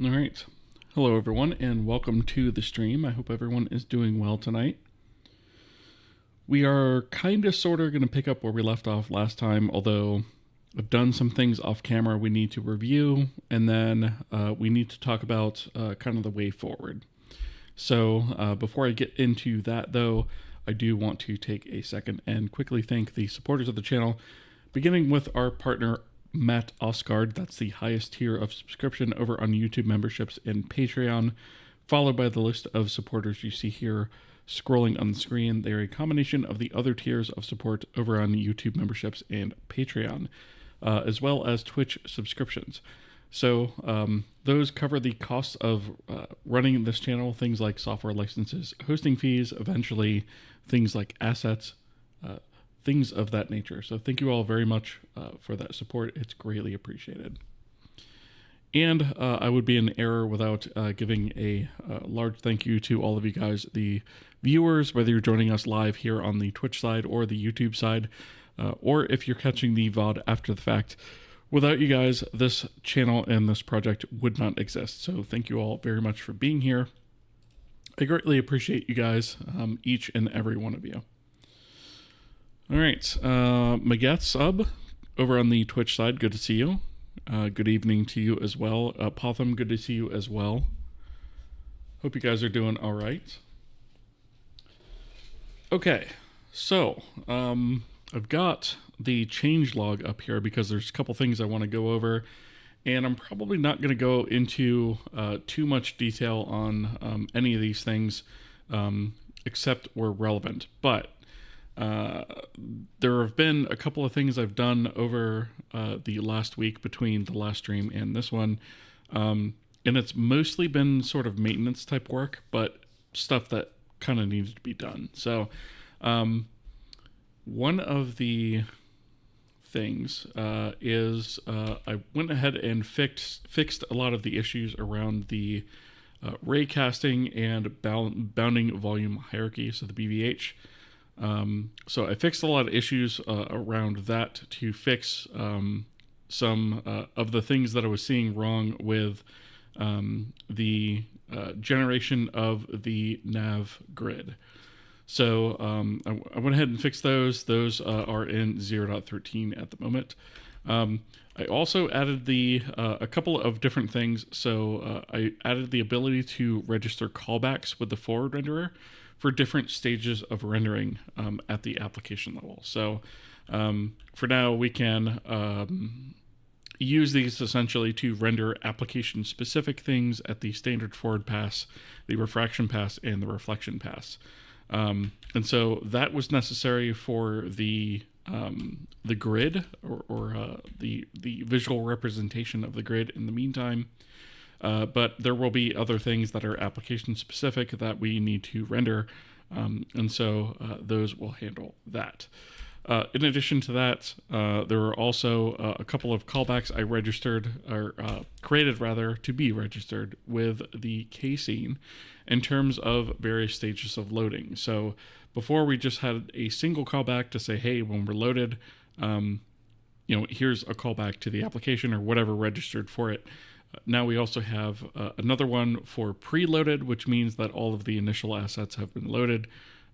All right. Hello, everyone, and welcome to the stream. I hope everyone is doing well tonight. We are kind of sort of going to pick up where we left off last time, although I've done some things off camera we need to review, and then we need to talk about kind of the way forward. So before I get into that, though, I do want to take a second and quickly thank the supporters of the channel, beginning with our partner, Matt Oscard. That's the highest tier of subscription over on YouTube memberships and Patreon, followed by the list of supporters you see here scrolling on the screen. They're a combination of the other tiers of support over on YouTube memberships and Patreon, as well as Twitch subscriptions. So those cover the costs of running this channel, things like software licenses, hosting fees, eventually things like assets, things of that nature. So thank you all very much for that support. It's greatly appreciated. And I would be in error without giving a large thank you to all of you guys, the viewers, whether you're joining us live here on the Twitch side or the YouTube side, or if you're catching the VOD after the fact. Without you guys, this channel and this project would not exist. So thank you all very much for being here. I greatly appreciate you guys, each and every one of you. All right, Magat Sub over on the Twitch side, good to see you. Good evening to you as well. Potham, good to see you as well. Hope you guys are doing all right. Okay, so I've got the changelog up here because there's a couple things I want to go over, and I'm probably not going to go into too much detail on any of these things except where relevant, but there have been a couple of things I've done over the last week between the last stream and this one, and it's mostly been sort of maintenance type work, but stuff that kind of needed to be done. So one of the things is I went ahead and fixed a lot of the issues around the raycasting and bounding volume hierarchy, so the BVH. So I fixed a lot of issues around that to fix some of the things that I was seeing wrong with the generation of the nav grid. So I went ahead and fixed those. Those are in 0.13 at the moment. I also added a couple of different things. So I added the ability to register callbacks with the forward renderer for different stages of rendering at the application level. So for now, we can use these essentially to render application-specific things at the standard forward pass, the refraction pass, and the reflection pass. And so that was necessary for the grid or the visual representation of the grid in the meantime. But there will be other things that are application specific that we need to render. And so those will handle that. In addition to that, there are also a couple of callbacks I registered or created rather to be registered with the K scene in terms of various stages of loading. So before we just had a single callback to say, hey, when we're loaded, here's a callback to the application or whatever registered for it. Now we also have another one for preloaded, which means that all of the initial assets have been loaded.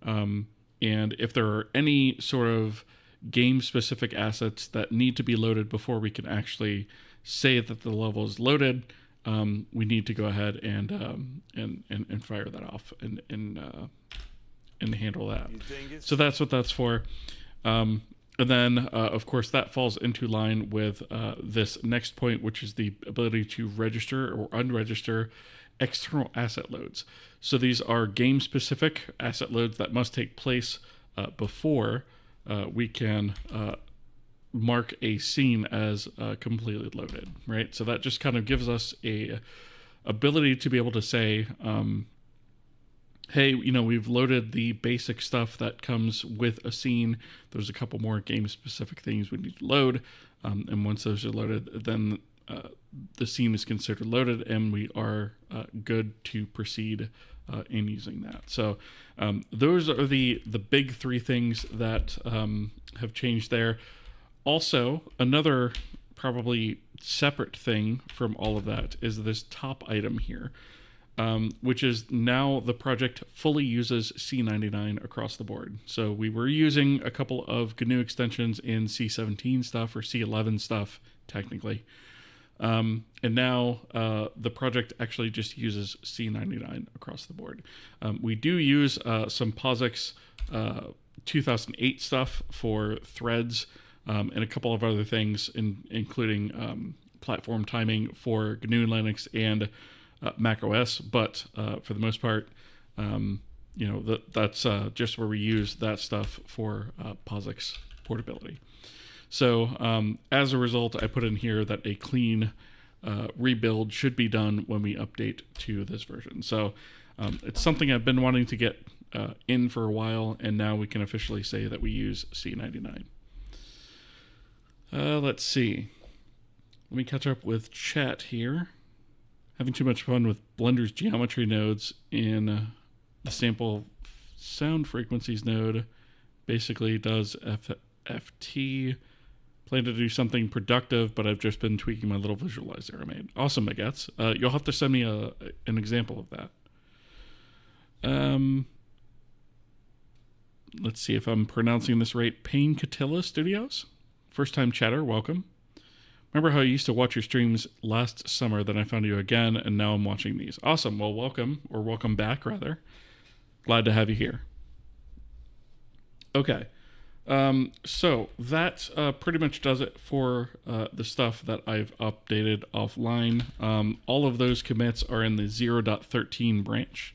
And if there are any sort of game-specific assets that need to be loaded before we can actually say that the level is loaded, we need to go ahead and fire that off and handle that. So that's what that's for. And then, of course, that falls into line with this next point, which is the ability to register or unregister external asset loads. So these are game-specific asset loads that must take place before we can mark a scene as completely loaded, right? So that just kind of gives us a ability to be able to say, hey, we've loaded the basic stuff that comes with a scene. There's a couple more game-specific things we need to load. And once those are loaded, then the scene is considered loaded, and we are good to proceed in using that. So those are the big three things that have changed there. Also, another probably separate thing from all of that is this top item here, which is now the project fully uses C99 across the board. So we were using a couple of GNU extensions in C17 stuff or C11 stuff, technically. And now the project actually just uses C99 across the board. We do use some POSIX 2008 stuff for threads and a couple of other things, including platform timing for GNU Linux and Mac OS. But for the most part, that's just where we use that stuff for POSIX portability. So as a result, I put in here that a clean rebuild should be done when we update to this version. So it's something I've been wanting to get in for a while, and now we can officially say that we use C99. Let's see. Let me catch up with chat here. Having too much fun with Blender's geometry nodes in the sample sound frequencies node. Basically does FT. Plan to do something productive, but I've just been tweaking my little visualizer I made. Awesome, Baguettes. You'll have to send me an example of that. Let's see if I'm pronouncing this right. Payne Catilla Studios. First time chatter, welcome. Remember how I used to watch your streams last summer, then I found you again, and now I'm watching these. Awesome. Well, welcome, or welcome back, rather. Glad to have you here. Okay. So that pretty much does it for the stuff that I've updated offline. All of those commits are in the 0.13 branch.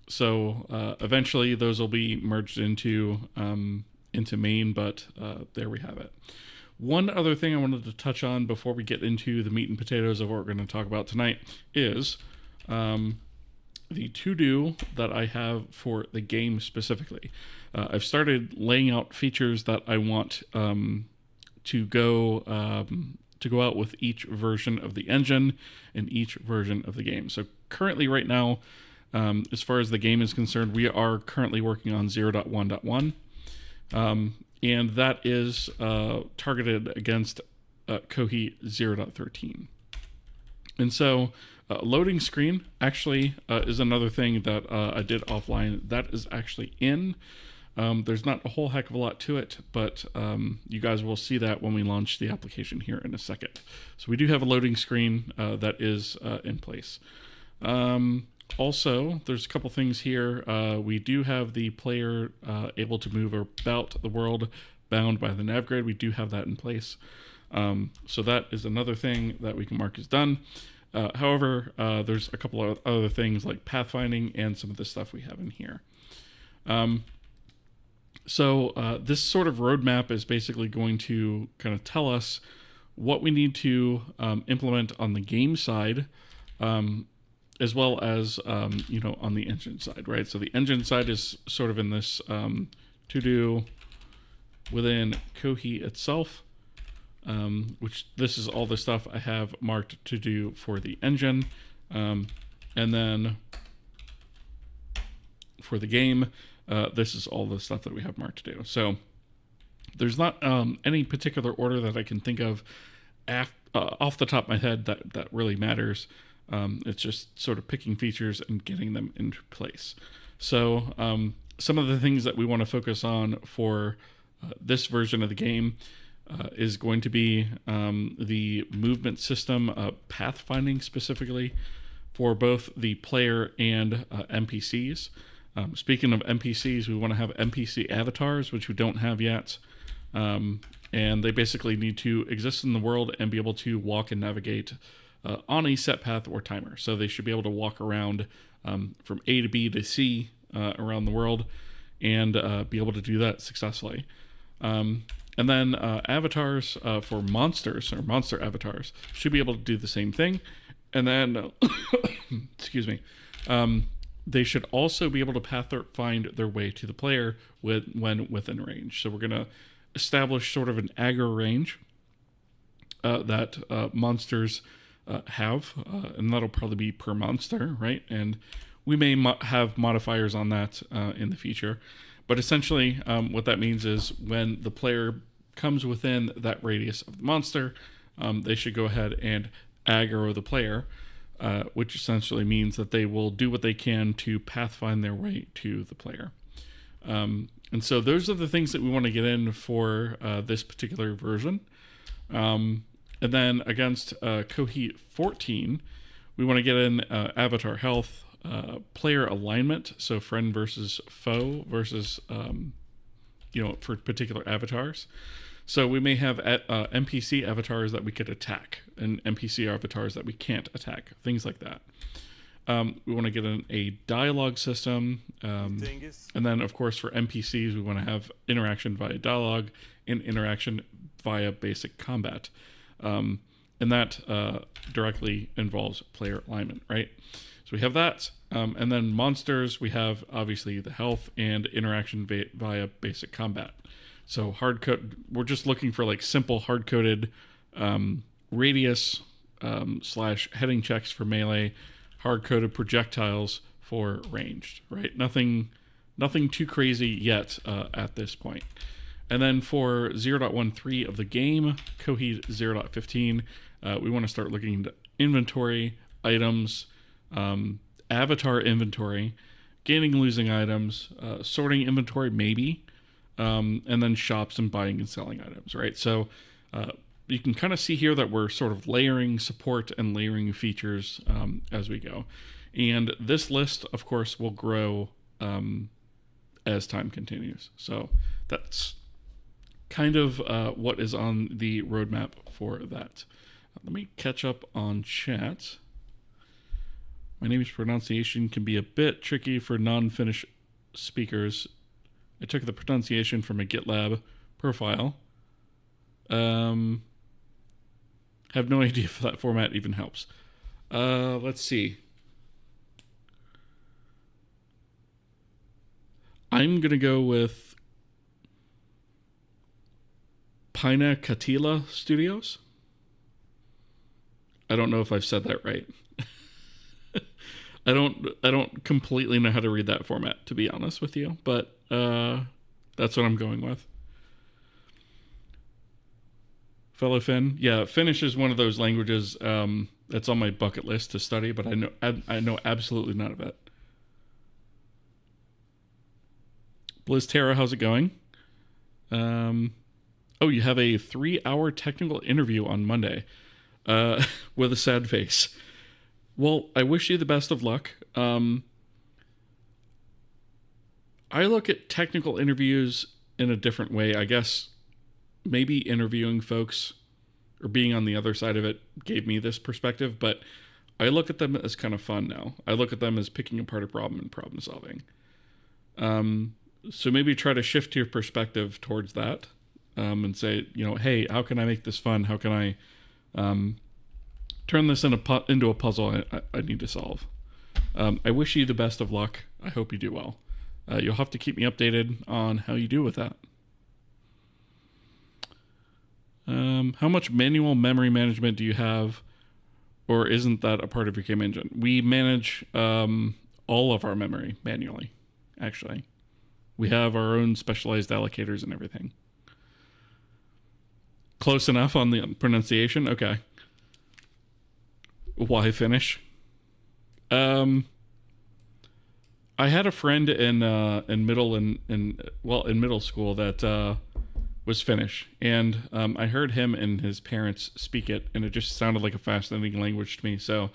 So eventually those will be merged into main, but there we have it. One other thing I wanted to touch on before we get into the meat and potatoes of what we're going to talk about tonight is the to-do that I have for the game specifically. I've started laying out features that I want to go out with each version of the engine and each version of the game. So currently right now, as far as the game is concerned, we are currently working on 0.1.1. And that is targeted against Kohi 0.13. And so loading screen actually is another thing that I did offline. That is actually in. There's not a whole heck of a lot to it, but you guys will see that when we launch the application here in a second. So we do have a loading screen that is in place. Also, there's a couple things here. We do have the player able to move about the world bound by the nav grid. We do have that in place. So that is another thing that we can mark as done. However, there's a couple of other things like pathfinding and some of the stuff we have in here. So this sort of roadmap is basically going to kind of tell us what we need to implement on the game side, as well as, on the engine side, right? So the engine side is sort of in this to-do within Kohi itself, which this is all the stuff I have marked to do for the engine. And then for the game, this is all the stuff that we have marked to do. So there's not any particular order that I can think of off the top of my head that really matters. It's just sort of picking features and getting them into place. So some of the things that we want to focus on for this version of the game is going to be the movement system pathfinding specifically for both the player and NPCs. Speaking of NPCs, we want to have NPC avatars, which we don't have yet. And they basically need to exist in the world and be able to walk and navigate on a set path or timer. So they should be able to walk around from A to B to C around the world and be able to do that successfully. And then avatars for monsters or monster avatars should be able to do the same thing. And then, excuse me, they should also be able to find their way to the player when within range. So we're going to establish sort of an aggro range that monsters have, and that'll probably be per monster, right? And we may have modifiers on that in the future. But essentially, what that means is when the player comes within that radius of the monster, they should go ahead and aggro the player, which essentially means that they will do what they can to pathfind their way to the player. And so those are the things that we want to get in for this particular version. And then against Kohi 14, we want to get in avatar health, player alignment, so friend versus foe versus, for particular avatars. So we may have NPC avatars that we could attack and NPC avatars that we can't attack, things like that. We want to get in a dialogue system. And then, of course, for NPCs, we want to have interaction via dialogue and interaction via basic combat. And that directly involves player alignment, right? So we have that. And then monsters, we have obviously the health and interaction via basic combat. So we're just looking for like simple hard-coded radius / heading checks for melee, hard-coded projectiles for ranged, right? Nothing too crazy yet at this point. And then for 0.13 of the game, Kohi 0.15, we want to start looking into inventory, items, avatar inventory, gaining and losing items, sorting inventory maybe, and then shops and buying and selling items, right? So you can kind of see here that we're sort of layering support and layering features as we go. And this list, of course, will grow as time continues. So that's kind of what is on the roadmap for that. Let me catch up on chat. My name's pronunciation can be a bit tricky for non-Finnish speakers. I took the pronunciation from a GitLab profile. Have no idea if that format even helps. Let's see. I'm going to go with Paina Katila Studios. I don't know if I've said that right. I don't completely know how to read that format, to be honest with you, but that's what I'm going with. Fellow Finn, yeah, Finnish is one of those languages that's on my bucket list to study, but I know absolutely none of it. BlizzTerra, how's it going? Oh, you have a 3-hour technical interview on Monday with a sad face. Well, I wish you the best of luck. I look at technical interviews in a different way. I guess maybe interviewing folks or being on the other side of it gave me this perspective, but I look at them as kind of fun now. I look at them as picking apart a problem and problem solving. So maybe try to shift your perspective towards that and say, hey, how can I make this fun? How can I turn this into a puzzle I need to solve? I wish you the best of luck. I hope you do well. You'll have to keep me updated on how you do with that. How much manual memory management do you have, or isn't that a part of your game engine? We manage all of our memory manually, actually. We have our own specialized allocators and everything. Close enough on the pronunciation? Okay. Why Finnish? I had a friend in middle school that was Finnish, and I heard him and his parents speak it, and it just sounded like a fascinating language to me. So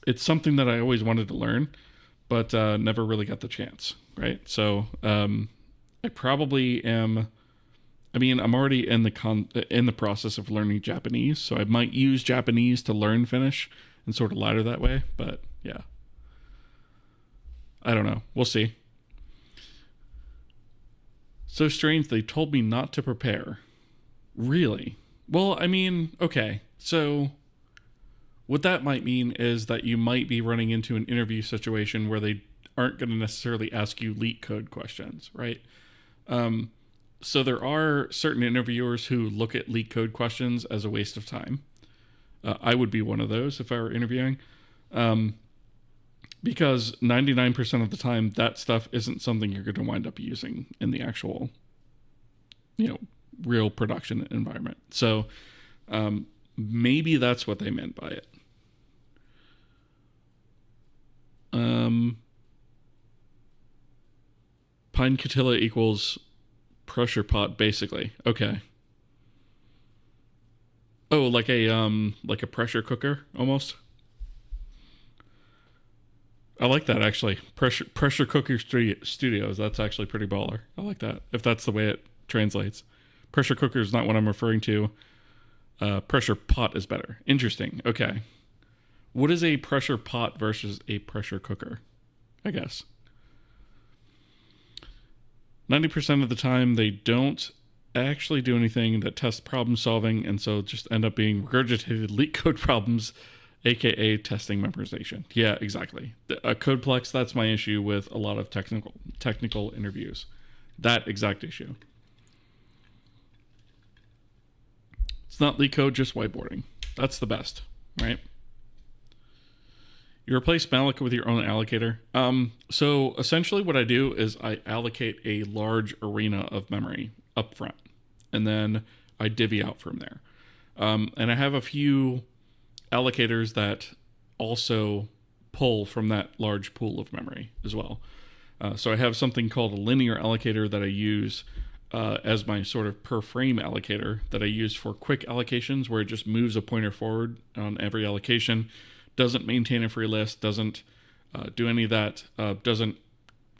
it's something that I always wanted to learn, but never really got the chance, right? So I probably am. I mean, I'm already in the process of learning Japanese, so I might use Japanese to learn Finnish and sort of ladder that way. But yeah, I don't know. We'll see. So strange, they told me not to prepare. Really? Well, I mean, okay. So what that might mean is that you might be running into an interview situation where they aren't going to necessarily ask you leak code questions, right? So there are certain interviewers who look at leak code questions as a waste of time. I would be one of those if I were interviewing. Because 99% of the time, that stuff isn't something you're going to wind up using in the actual, real production environment. So maybe that's what they meant by it. Pine Catilla equals pressure pot, basically. Okay. Oh, like a pressure cooker almost. I like that, actually. Pressure cooker studios. That's actually pretty baller. I like that, if that's the way it translates. Pressure cooker is not what I'm referring to. Pressure pot is better. Interesting. Okay. What is a pressure pot versus a pressure cooker? I guess 90% of the time they don't actually do anything that tests problem solving, and so just end up being regurgitated leak code problems, aka testing memorization. Yeah, exactly. A Codeplex, that's my issue with a lot of technical interviews. That exact issue. It's not leak code, just whiteboarding. That's the best, right? You replace malloc with your own allocator. So essentially what I do is I allocate a large arena of memory up front, and then I divvy out from there. And I have a few allocators that also pull from that large pool of memory as well. So I have something called a linear allocator that I use as my sort of per frame allocator that I use for quick allocations, where it just moves a pointer forward on every allocation. Doesn't maintain a free list, doesn't do any of that, doesn't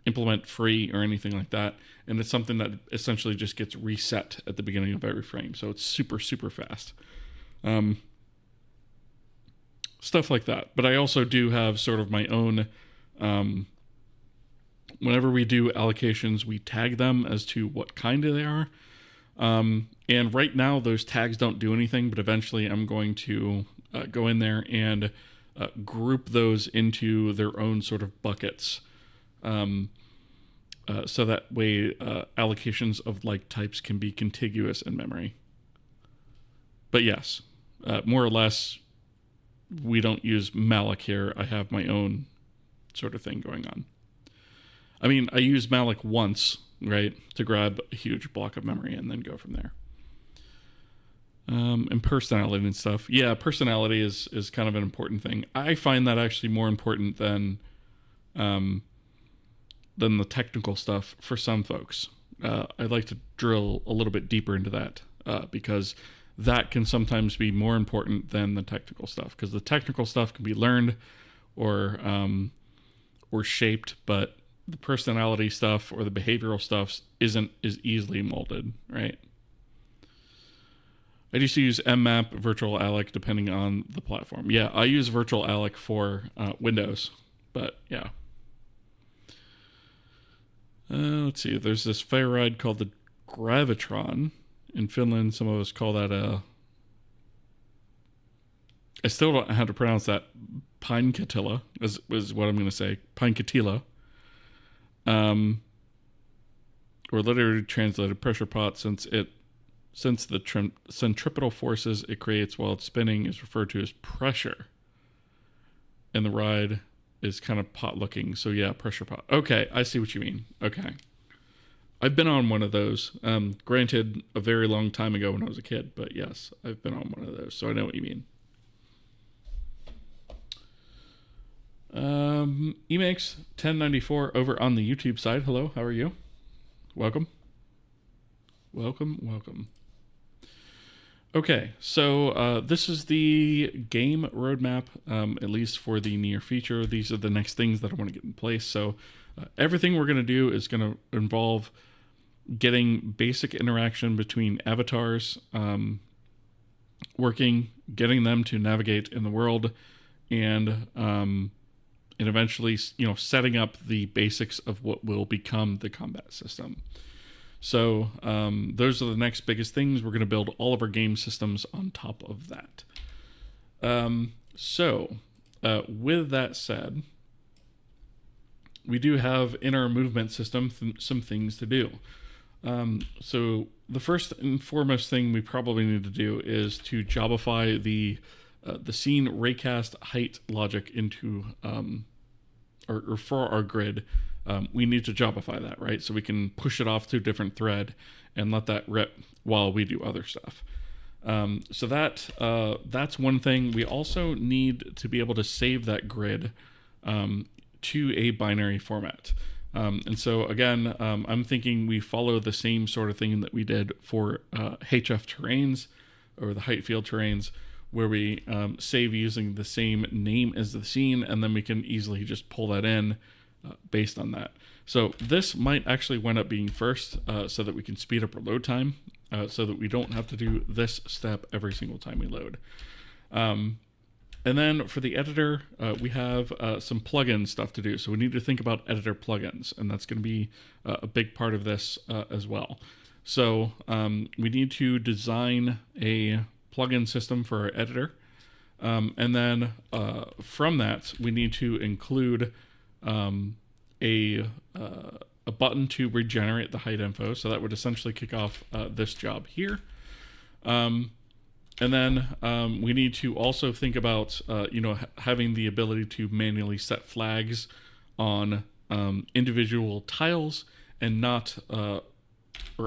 implement free or anything like that. And it's something that essentially just gets reset at the beginning of every frame. So it's super, super fast. Stuff like that. But I also do have sort of my own, whenever we do allocations, we tag them as to what kind of they are. And right now those tags don't do anything, but eventually I'm going to go in there and group those into their own sort of buckets, so that way allocations of like types can be contiguous in memory. But yes, more or less, we don't use malloc here. I have my own sort of thing going on. I mean, I use malloc once, right, to grab a huge block of memory and then go from there. And personality and stuff. Yeah, personality is kind of an important thing. I find that actually more important than the technical stuff for some folks. I'd like to drill a little bit deeper into that because that can sometimes be more important than the technical stuff, because the technical stuff can be learned or shaped, but the personality stuff or the behavioral stuff isn't as easily molded, right? I used to use mmap, virtual alloc, depending on the platform. Yeah, I use virtual alloc for Windows, but yeah. Let's see, there's this fire ride called the Gravitron in Finland. Some of us call that I still don't know how to pronounce that. Pine Catilla is what I'm going to say. Pine Catilla. Or literally translated pressure pot, since the centripetal forces it creates while it's spinning is referred to as pressure. And the ride is kind of pot looking. So yeah, pressure pot. Okay, I see what you mean. Okay. I've been on one of those. Granted, a very long time ago when I was a kid, but yes, I've been on one of those, so I know what you mean. Emakes 1094 over on the YouTube side. Hello, how are you? Welcome. Okay, so this is the game roadmap, at least for the near future. These are the next things that I want to get in place. So everything we're going to do is going to involve getting basic interaction between avatars working, getting them to navigate in the world, and eventually, setting up the basics of what will become the combat system. So those are the next biggest things. We're going to build all of our game systems on top of that. With that said, we do have in our movement system some things to do. So the first and foremost thing we probably need to do is to jobify the scene raycast height logic into, or for our grid, we need to jobify that, right? So we can push it off to a different thread and let that rip while we do other stuff. So that's one thing. We also need to be able to save that grid to a binary format. And so again, I'm thinking we follow the same sort of thing that we did for HF terrains, or the height field terrains, where we save using the same name as the scene, and then we can easily just pull that in based on that. So this might actually wind up being first, so that we can speed up our load time, so that we don't have to do this step every single time we load. And then for the editor, we have some plugin stuff to do. So we need to think about editor plugins, and that's going to be a big part of this as well. So we need to design a plugin system for our editor. And then from that, we need to include a button to regenerate the height info. So that would essentially kick off this job here. And then we need to also think about, having the ability to manually set flags on individual tiles, and not, or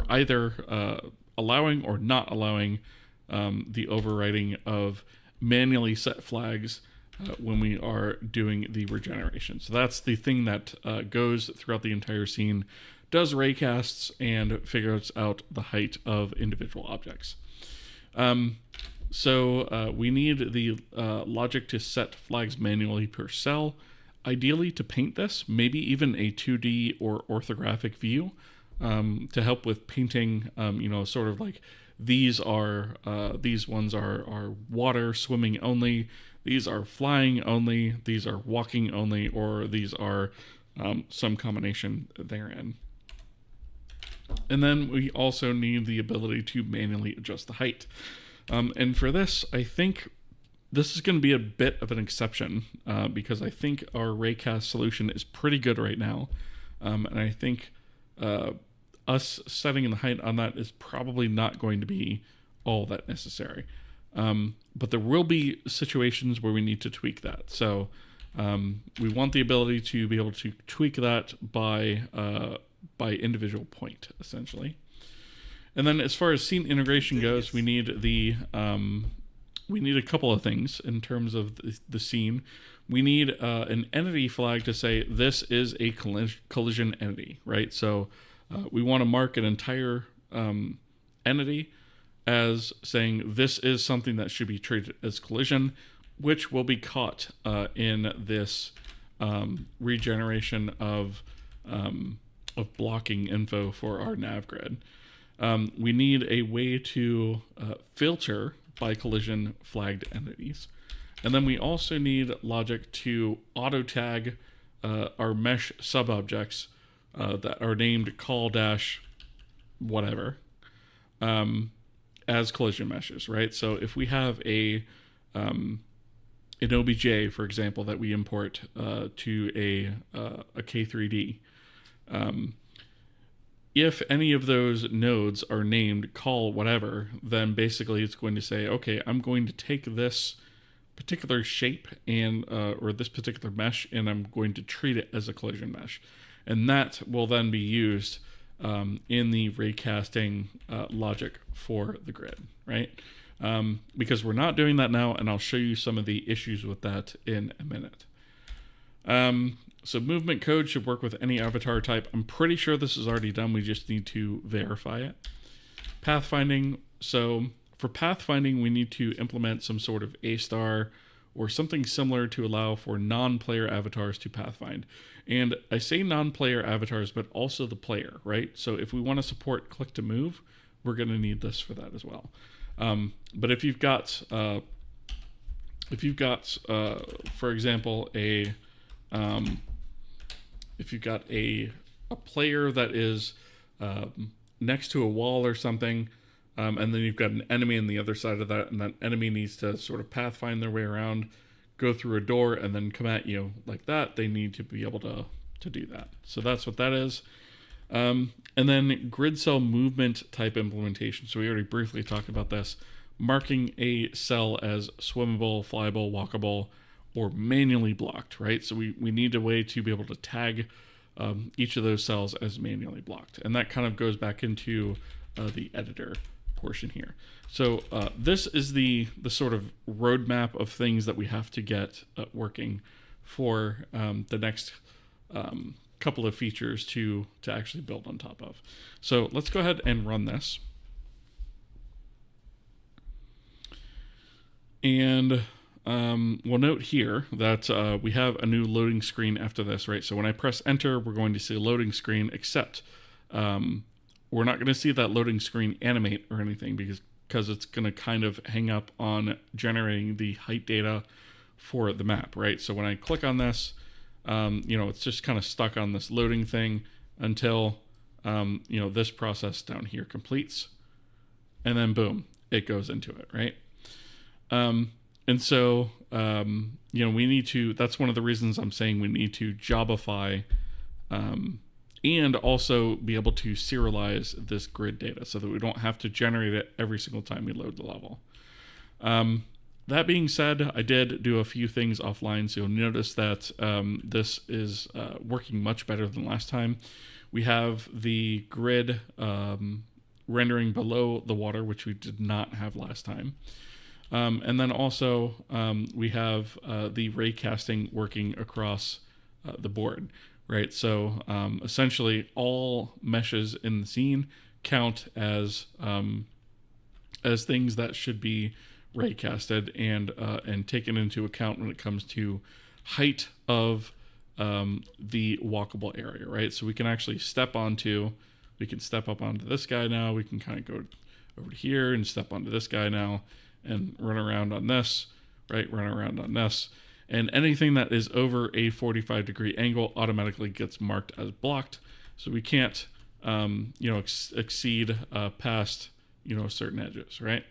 either allowing or not allowing the overriding of manually set flags when we are doing the regeneration. So that's the thing that goes throughout the entire scene, does raycasts, and figures out the height of individual objects. So we need the logic to set flags manually per cell, ideally to paint this, maybe even a 2D or orthographic view to help with painting, sort of like these ones are water swimming only, these are flying only, these are walking only, or these are some combination therein. And then we also need the ability to manually adjust the height. And for this, I think this is going to be a bit of an exception because I think our raycast solution is pretty good right now. And I think us setting the height on that is probably not going to be all that necessary. But there will be situations where we need to tweak that. So we want the ability to be able to tweak that by individual point, essentially. And then as far as scene integration goes, we need a couple of things in terms of the scene. We need an entity flag to say this is a collision entity, right? So we want to mark an entire entity as saying this is something that should be treated as collision, which will be caught in this regeneration of blocking info for our nav grid. We need a way to filter by collision flagged entities. And then we also need logic to auto tag our mesh subobjects that are named call-whatever as collision meshes, right? So if we have an OBJ, for example, that we import to a K3D, if any of those nodes are named call whatever, then basically it's going to say, okay, I'm going to take this particular shape and or this particular mesh, and I'm going to treat it as a collision mesh. And that will then be used in the raycasting logic for the grid, right? Because we're not doing that now, and I'll show you some of the issues with that in a minute. So movement code should work with any avatar type. I'm pretty sure this is already done. We just need to verify it. Pathfinding. So for pathfinding, we need to implement some sort of A-star or something similar to allow for non-player avatars to pathfind. And I say non-player avatars, but also the player, right? So if we want to support click to move, we're going to need this for that as well. But if you've got, for example, if you've got a player that is next to a wall or something, and then you've got an enemy on the other side of that, and that enemy needs to sort of pathfind their way around, go through a door, and then come at you like that, they need to be able to do that. So that's what that is. And then grid cell movement type implementation. So we already briefly talked about this. Marking a cell as swimmable, flyable, walkable, or manually blocked, right? So we need a way to be able to tag each of those cells as manually blocked. And that kind of goes back into the editor portion here. So this is the sort of roadmap of things that we have to get working for the next couple of features to actually build on top of. So let's go ahead and run this. And we'll note here that we have a new loading screen after this, right? So when I press enter, we're going to see a loading screen, except we're not going to see that loading screen animate or anything because it's going to kind of hang up on generating the height data for the map, right? So when I click on this, it's just kind of stuck on this loading thing until, this process down here completes. And then boom, it goes into it, right? And so, we need to, that's one of the reasons I'm saying we need to jobify, and also be able to serialize this grid data so that we don't have to generate it every single time we load the level. That being said, I did do a few things offline, so you'll notice that this is working much better than last time. We have the grid rendering below the water, which we did not have last time. And then also we have the ray casting working across the board, right? So essentially all meshes in the scene count as things that should be ray casted and taken into account when it comes to height of the walkable area, right? So we can actually step up onto this guy now. We can kind of go over to here and step onto this guy now and run around on this, right? Run around on this. And anything that is over a 45-degree angle automatically gets marked as blocked. So we can't, exceed past, certain edges, right?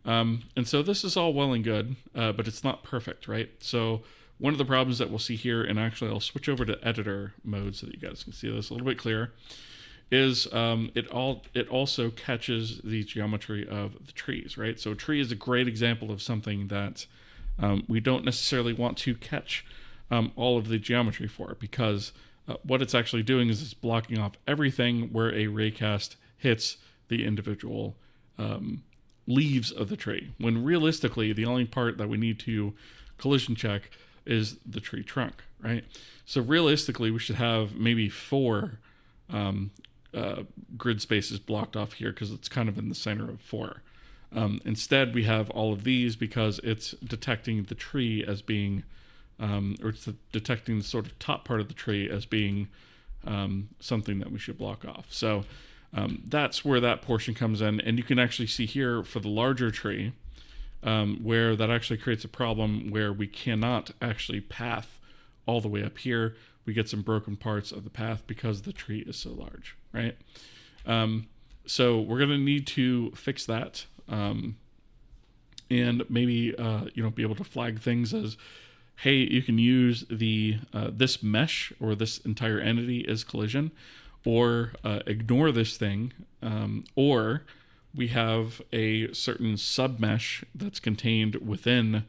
And so this is all well and good, but it's not perfect, right? So one of the problems that we'll see here, and actually I'll switch over to editor mode so that you guys can see this a little bit clearer, is it also catches the geometry of the trees, right? So a tree is a great example of something that we don't necessarily want to catch all of the geometry for, because what it's actually doing is it's blocking off everything where a raycast hits the individual leaves of the tree, when realistically the only part that we need to collision check is the tree trunk, right? So realistically we should have maybe 4 grid spaces blocked off here because it's kind of in the center of 4. Instead, we have all of these because it's detecting the tree as being, or it's detecting the sort of top part of the tree as being something that we should block off. So that's where that portion comes in. And you can actually see here for the larger tree where that actually creates a problem where we cannot actually path all the way up here. We get some broken parts of the path because the tree is so large, right? So we're going to need to fix that, and maybe be able to flag things as, hey, you can use the this mesh or this entire entity as collision, or ignore this thing, or we have a certain submesh that's contained within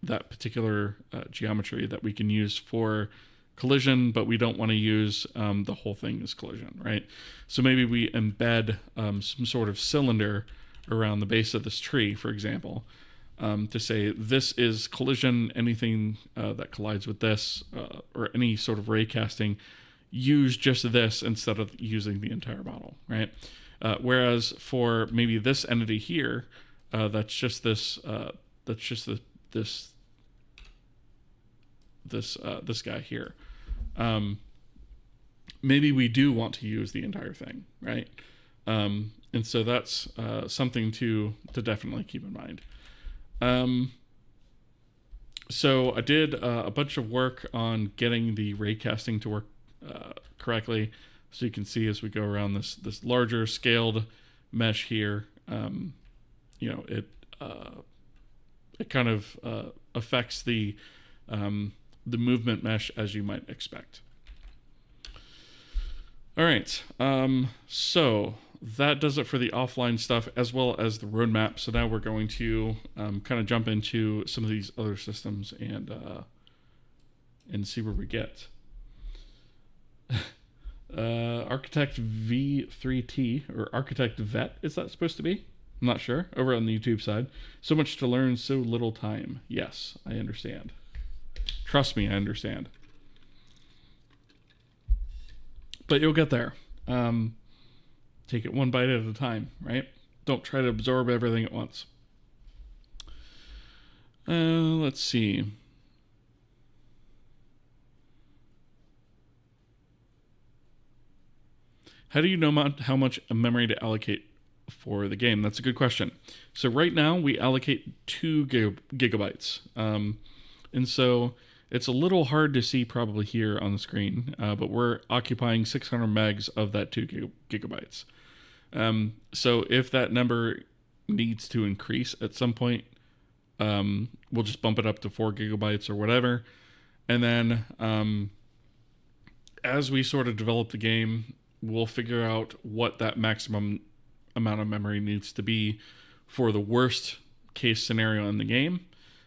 that particular geometry that we can use for collision, but we don't want to use the whole thing as collision, right? So maybe we embed some sort of cylinder around the base of this tree, for example, to say this is collision. Anything that collides with this or any sort of ray casting, use just this instead of using the entire model, right? Whereas for maybe this entity here, that's just this this guy here. Maybe we do want to use the entire thing, right? And so that's something to definitely keep in mind. So I did a bunch of work on getting the ray casting to work correctly. So you can see as we go around this larger scaled mesh here, it kind of affects the movement mesh as you might expect. All right, so that does it for the offline stuff as well as the roadmap. So now we're going to kind of jump into some of these other systems and see where we get. Architect V3T, or Architect Vet, is that supposed to be? I'm not sure. Over on the YouTube side. So much to learn, so little time. Yes, I understand. Trust me, I understand. But you'll get there. Take it one bite at a time, right? Don't try to absorb everything at once. Let's see. How do you know how much memory to allocate for the game? That's a good question. So right now we allocate 2 gigabytes. And so it's a little hard to see probably here on the screen, but we're occupying 600 megs of that 2 gigabytes. So if that number needs to increase at some point, we'll just bump it up to 4 gigabytes or whatever. And then as we sort of develop the game, we'll figure out what that maximum amount of memory needs to be for the worst case scenario in the game.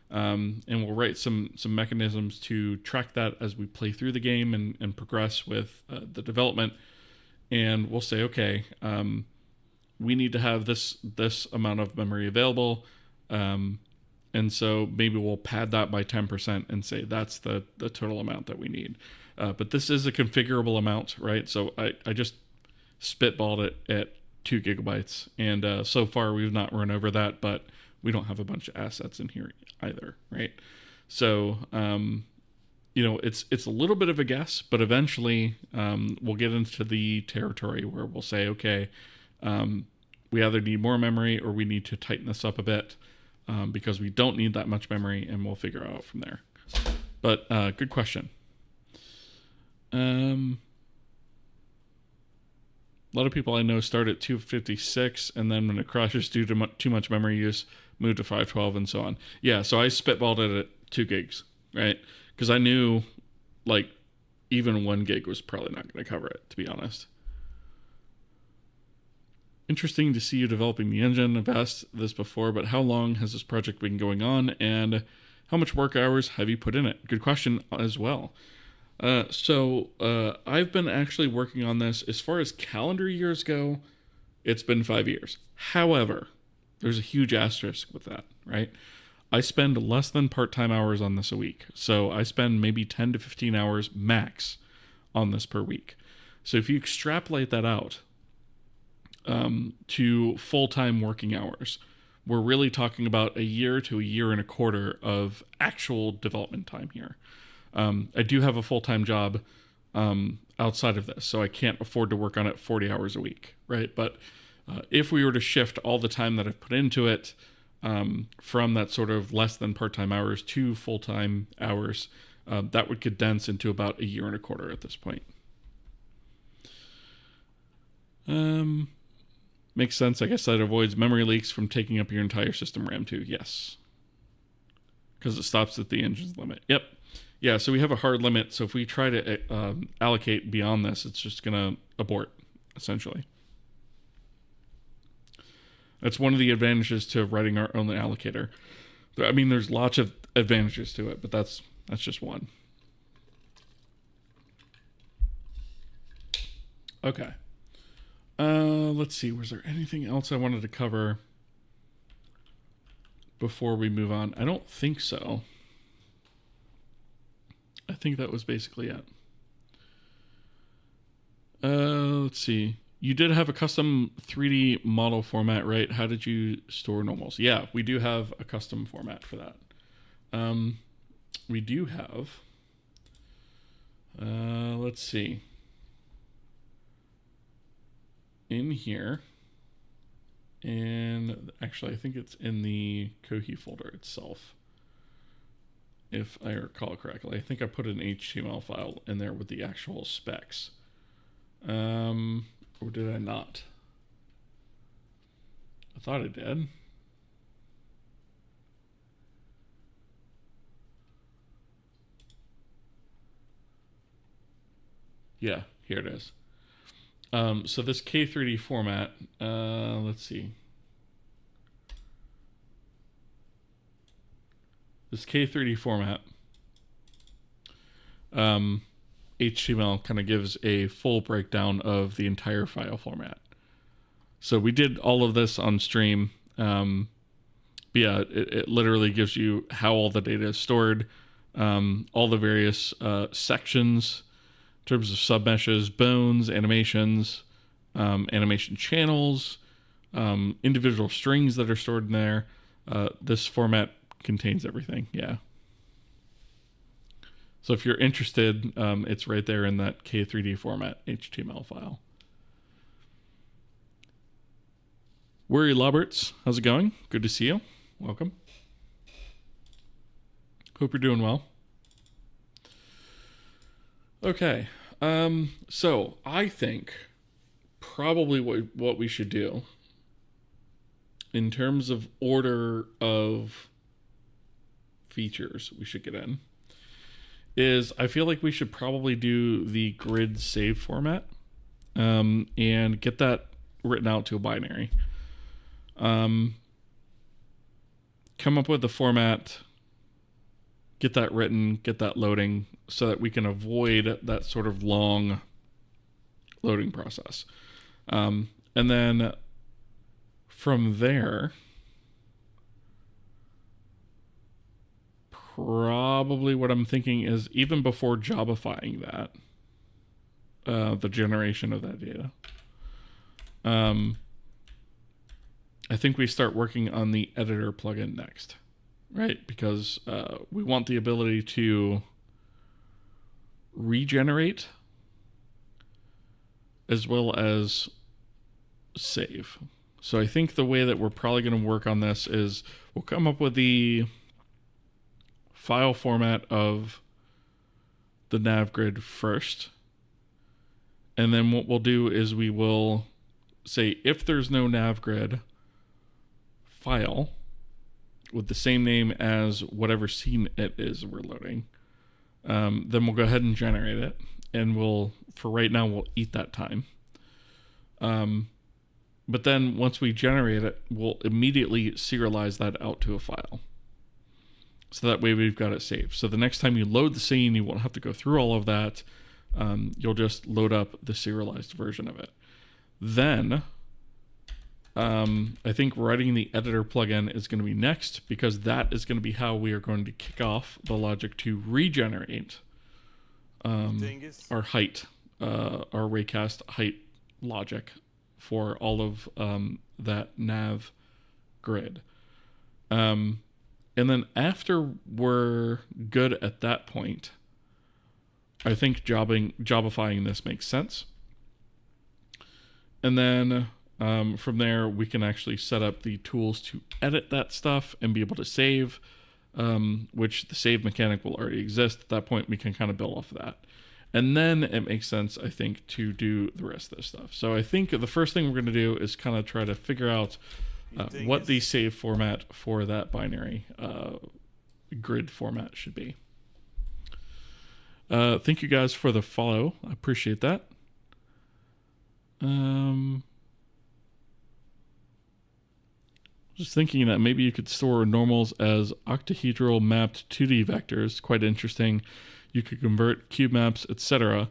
And we'll write some mechanisms to track that as we play through the game and progress with the development. And we'll say, okay, we need to have this amount of memory available. And so maybe we'll pad that by 10% and say that's the total amount that we need. But this is a configurable amount, right? So I just spitballed it at 2 gigabytes. And so far we've not run over that, but we don't have a bunch of assets in here either, right? So, it's a little bit of a guess, but eventually we'll get into the territory where we'll say, okay, we either need more memory or we need to tighten this up a bit because we don't need that much memory, and we'll figure out from there. But good question. A lot of people I know start at 256, and then when it crashes due to too much memory use, move to 512 and so on. Yeah, so I spitballed it at 2 gigs, right? Because I knew, even 1 gig was probably not going to cover it, to be honest. Interesting to see you developing the engine. I've asked this before, but how long has this project been going on, and how much work hours have you put in it? Good question as well. So I've been actually working on this. As far as calendar years go, it's been 5 years. However, there's a huge asterisk with that, right? I spend less than part-time hours on this a week. So I spend maybe 10 to 15 hours max on this per week. So if you extrapolate that out to full-time working hours, we're really talking about a year to a year and a quarter of actual development time here. I do have a full-time job outside of this, so I can't afford to work on it 40 hours a week, right? But if we were to shift all the time that I've put into it from that sort of less than part-time hours to full-time hours, that would condense into about a year and a quarter at this point. Makes sense. I guess that avoids memory leaks from taking up your entire system RAM too. Yes. Because it stops at the engine's limit. Yep. Yeah, so we have a hard limit. So if we try to allocate beyond this, it's just going to abort, essentially. That's one of the advantages to writing our own allocator. I mean, there's lots of advantages to it, but that's just one. Okay. Let's see. Was there anything else I wanted to cover before we move on? I don't think so. I think that was basically it. Let's see. You did have a custom 3D model format, right? How did you store normals? Yeah, we do have a custom format for that. We do have... let's see. In here, and actually I think it's in the Kohi folder itself, if I recall correctly. I think I put an HTML file in there with the actual specs. Or did I not? I thought I did. Yeah, here it is. So this K3D format, let's see. This K3D format HTML kind of gives a full breakdown of the entire file format. So we did all of this on stream. But yeah, it literally gives you how all the data is stored, all the various sections in terms of submeshes, bones, animations, animation channels, individual strings that are stored in there. This format contains everything, yeah. So if you're interested, it's right there in that K3D format HTML file. Worry Roberts, how's it going? Good to see you. Welcome. Hope you're doing well. Okay, so I think probably what we should do in terms of order of features we should get in is I feel like we should probably do the grid save format and get that written out to a binary. Come up with the format, get that written, get that loading so that we can avoid that sort of long loading process. And then from there, probably what I'm thinking is even before jobifying that, the generation of that data, I think we start working on the editor plugin next, right? Because we want the ability to regenerate as well as save. So I think the way that we're probably going to work on this is we'll come up with the file format of the nav grid first. And then what we'll do is we will say if there's no nav grid file with the same name as whatever scene it is we're loading, then we'll go ahead and generate it. And for right now, we'll eat that time. But then once we generate it, we'll immediately serialize that out to a file. So that way we've got it saved. So the next time you load the scene, you won't have to go through all of that. You'll just load up the serialized version of it. Then I think writing the editor plugin is going to be next, because that is going to be how we are going to kick off the logic to regenerate our height, our raycast height logic for all of that nav grid. And then after we're good at that point, I think jobifying this makes sense. And then from there, we can actually set up the tools to edit that stuff and be able to save, which the save mechanic will already exist. At that point, we can kind of build off of that. And then it makes sense, I think, to do the rest of this stuff. So I think the first thing we're going to do is kind of try to figure out what the save format for that binary grid format should be. Thank you guys for the follow. I appreciate that. Just thinking that maybe you could store normals as octahedral mapped 2D vectors. Quite interesting. You could convert cube maps, etc.,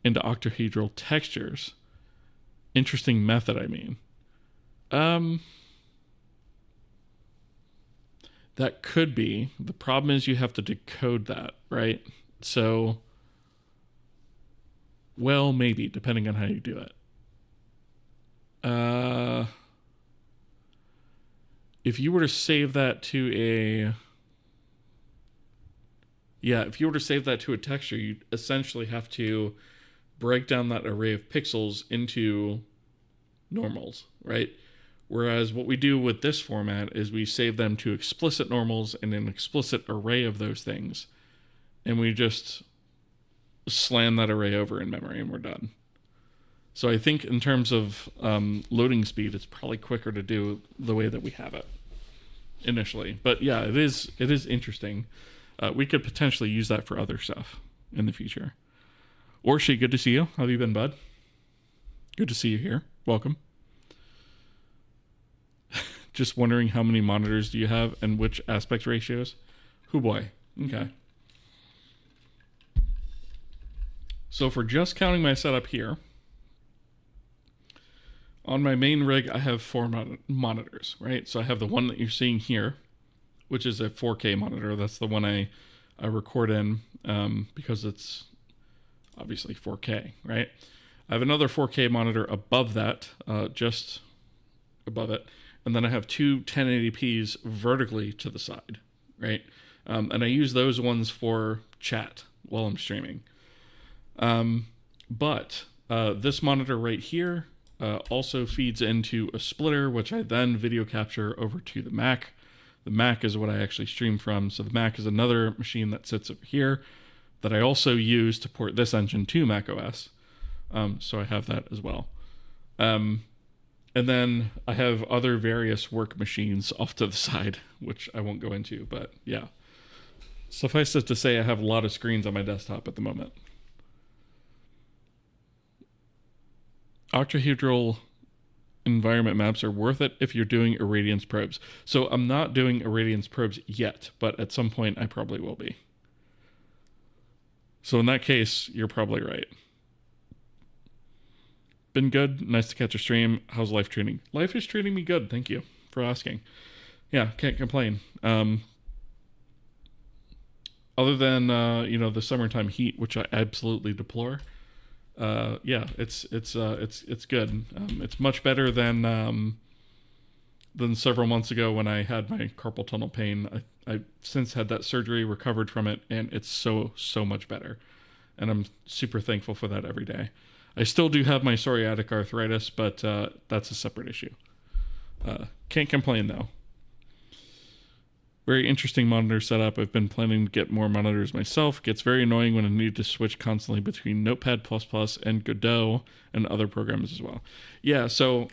into octahedral textures. Interesting method, I mean. That could be. The problem is you have to decode that, right? So, well, maybe, depending on how you do it. If you were to save that to a... Yeah, if you were to save that to a texture, you'd essentially have to break down that array of pixels into normals, right? Whereas what we do with this format is we save them to explicit normals and an explicit array of those things. And we just slam that array over in memory and we're done. So I think in terms of loading speed, it's probably quicker to do the way that we have it initially. But yeah, it is interesting. We could potentially use that for other stuff in the future. Orshi, good to see you. How have you been, bud? Good to see you here. Welcome. Just wondering how many monitors do you have and which aspect ratios? Hoo boy. Okay. So for just counting my setup here, on my main rig, I have 4 monitors, right? So I have the one that you're seeing here, which is a 4K monitor. That's the one I record in because it's obviously 4K, right? I have another 4K monitor above that, just above it. And then I have 2 1080p's vertically to the side, right? And I use those ones for chat while I'm streaming. But this monitor right here also feeds into a splitter, which I then video capture over to the Mac. The Mac is what I actually stream from. So the Mac is another machine that sits over here that I also use to port this engine to macOS. So I have that as well. And then I have other various work machines off to the side, which I won't go into, but yeah. Suffice it to say, I have a lot of screens on my desktop at the moment. Octahedral environment maps are worth it if you're doing irradiance probes. So I'm not doing irradiance probes yet, but at some point I probably will be. So in that case, you're probably right. Been good. Nice to catch a stream. How's life treating? Life is treating me good. Thank you for asking. Yeah, can't complain. Other than the summertime heat, which I absolutely deplore. Yeah, it's good. It's much better than several months ago when I had my carpal tunnel pain. I've since had that surgery, recovered from it, and it's so much better. And I'm super thankful for that every day. I still do have my psoriatic arthritis, but that's a separate issue. Can't complain though. Very interesting monitor setup. I've been planning to get more monitors myself. Gets very annoying when I need to switch constantly between Notepad++ and Godot and other programs as well. Yeah, so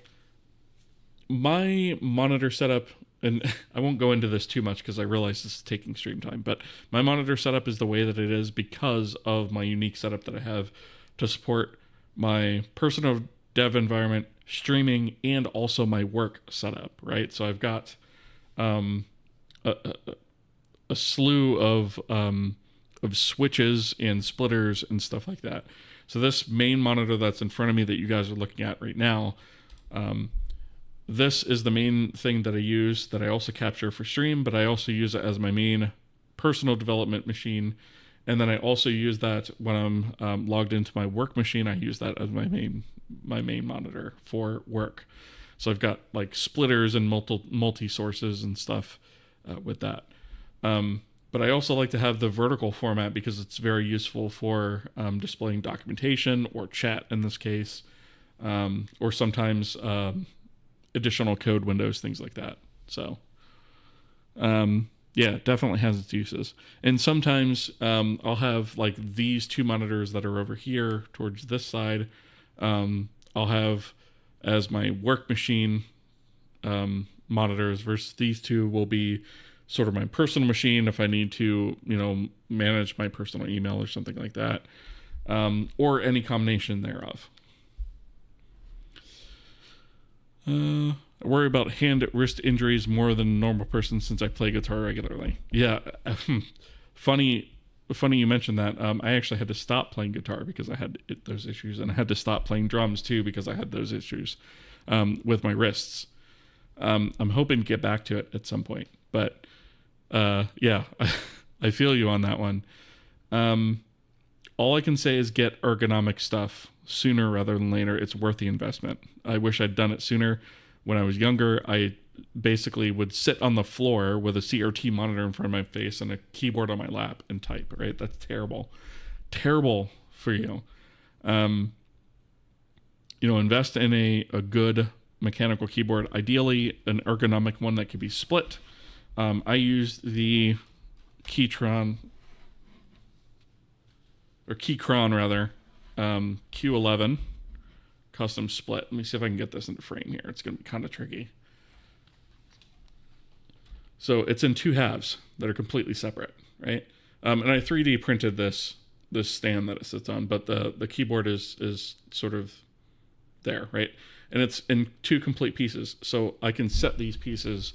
my monitor setup, and I won't go into this too much because I realize this is taking stream time, but my monitor setup is the way that it is because of my unique setup that I have to support my personal dev environment, streaming, and also my work setup, right? So I've got a slew of switches and splitters and stuff like that. So this main monitor that's in front of me that you guys are looking at right now, this is the main thing that I use, that I also capture for stream, but I also use it as my main personal development machine. And then I also use that when I'm logged into my work machine. I use that as my main monitor for work. So I've got like splitters and multi sources and stuff with that. But I also like to have the vertical format because it's very useful for displaying documentation or chat in this case, or sometimes additional code windows, things like that. So yeah, definitely has its uses. And sometimes I'll have like these 2 monitors that are over here towards this side. I'll have as my work machine monitors versus these 2 will be sort of my personal machine if I need to, manage my personal email or something like that, or any combination thereof. I worry about hand wrist injuries more than a normal person since I play guitar regularly. Yeah, funny you mentioned that. I actually had to stop playing guitar because I had those issues, and I had to stop playing drums too because I had those issues with my wrists. I'm hoping to get back to it at some point, but yeah, I feel you on that one. All I can say is get ergonomic stuff sooner rather than later. It's worth the investment. I wish I'd done it sooner. When I was younger, I basically would sit on the floor with a CRT monitor in front of my face and a keyboard on my lap and type, right? That's terrible. Terrible for you. Invest in a good mechanical keyboard, ideally an ergonomic one that can be split. I used the Keychron Q11 custom split. Let me see if I can get this into frame here. It's going to be kind of tricky. So it's in 2 halves that are completely separate, right? And I 3D printed this stand that it sits on, but the keyboard is sort of there, right? And it's in 2 complete pieces. So I can set these pieces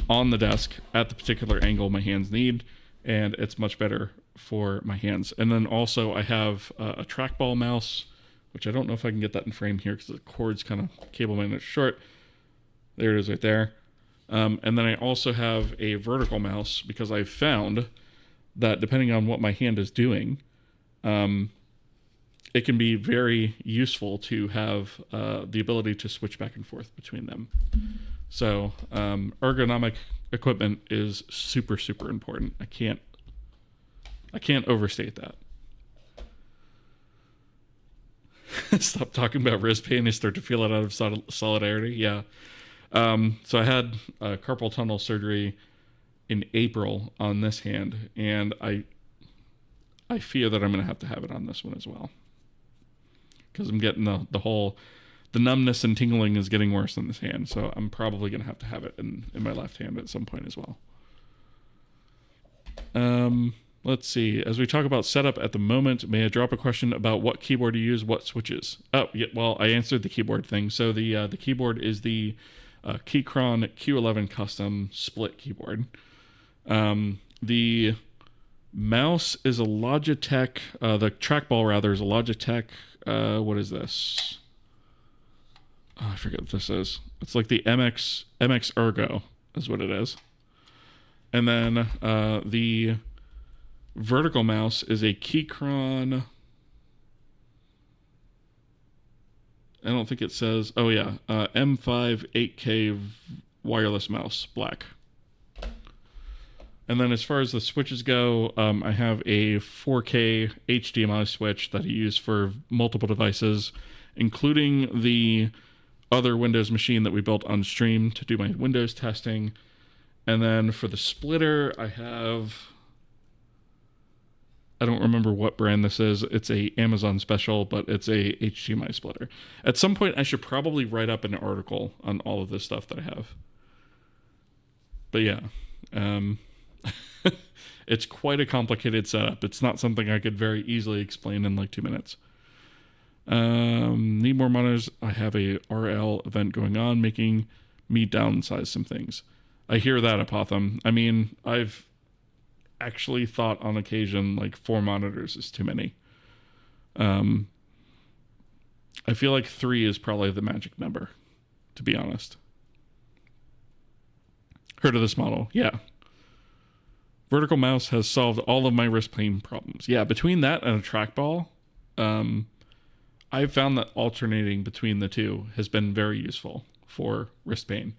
on the desk at the particular angle my hands need, and it's much better for my hands. And then also I have a trackball mouse, which I don't know if I can get that in frame here because the cord's kind of cable magnet short. There it is right there. And then I also have a vertical mouse because I've found that depending on what my hand is doing, it can be very useful to have the ability to switch back and forth between them. So ergonomic equipment is super, super important. I can't overstate that. Stop talking about wrist pain. You start to feel it out of solidarity. Yeah. So I had carpal tunnel surgery in April on this hand, and I fear that I'm going to have it on this one as well, because I'm getting the numbness and tingling is getting worse on this hand. So I'm probably going to have it in my left hand at some point as well. Let's see. As we talk about setup at the moment, may I drop a question about what keyboard you use, what switches? Oh, yeah. Well, I answered the keyboard thing. So the keyboard is the Keychron Q11 custom split keyboard. The mouse is a Logitech. The trackball rather is a Logitech. What is this? Oh, I forget what this is. It's like the MX Ergo is what it is. And then the vertical mouse is a Keychron. I don't think it says. Oh yeah, M5 8K wireless mouse, black. And then as far as the switches go, I have a 4K HDMI switch that I use for multiple devices, including the other Windows machine that we built on stream to do my Windows testing. And then for the splitter, I don't remember what brand this is. It's a Amazon special, but it's a HDMI splitter. At some point, I should probably write up an article on all of this stuff that I have. But yeah, it's quite a complicated setup. It's not something I could very easily explain in like 2 minutes. Need more monitors. I have a RL event going on, making me downsize some things. I hear that, Apotham. I mean, I've actually thought on occasion like 4 monitors is too many. I feel like 3 is probably the magic number, to be honest. Heard of this model? Yeah. Vertical mouse has solved all of my wrist pain problems. Yeah, between that and a trackball, I've found that alternating between the two has been very useful for wrist pain.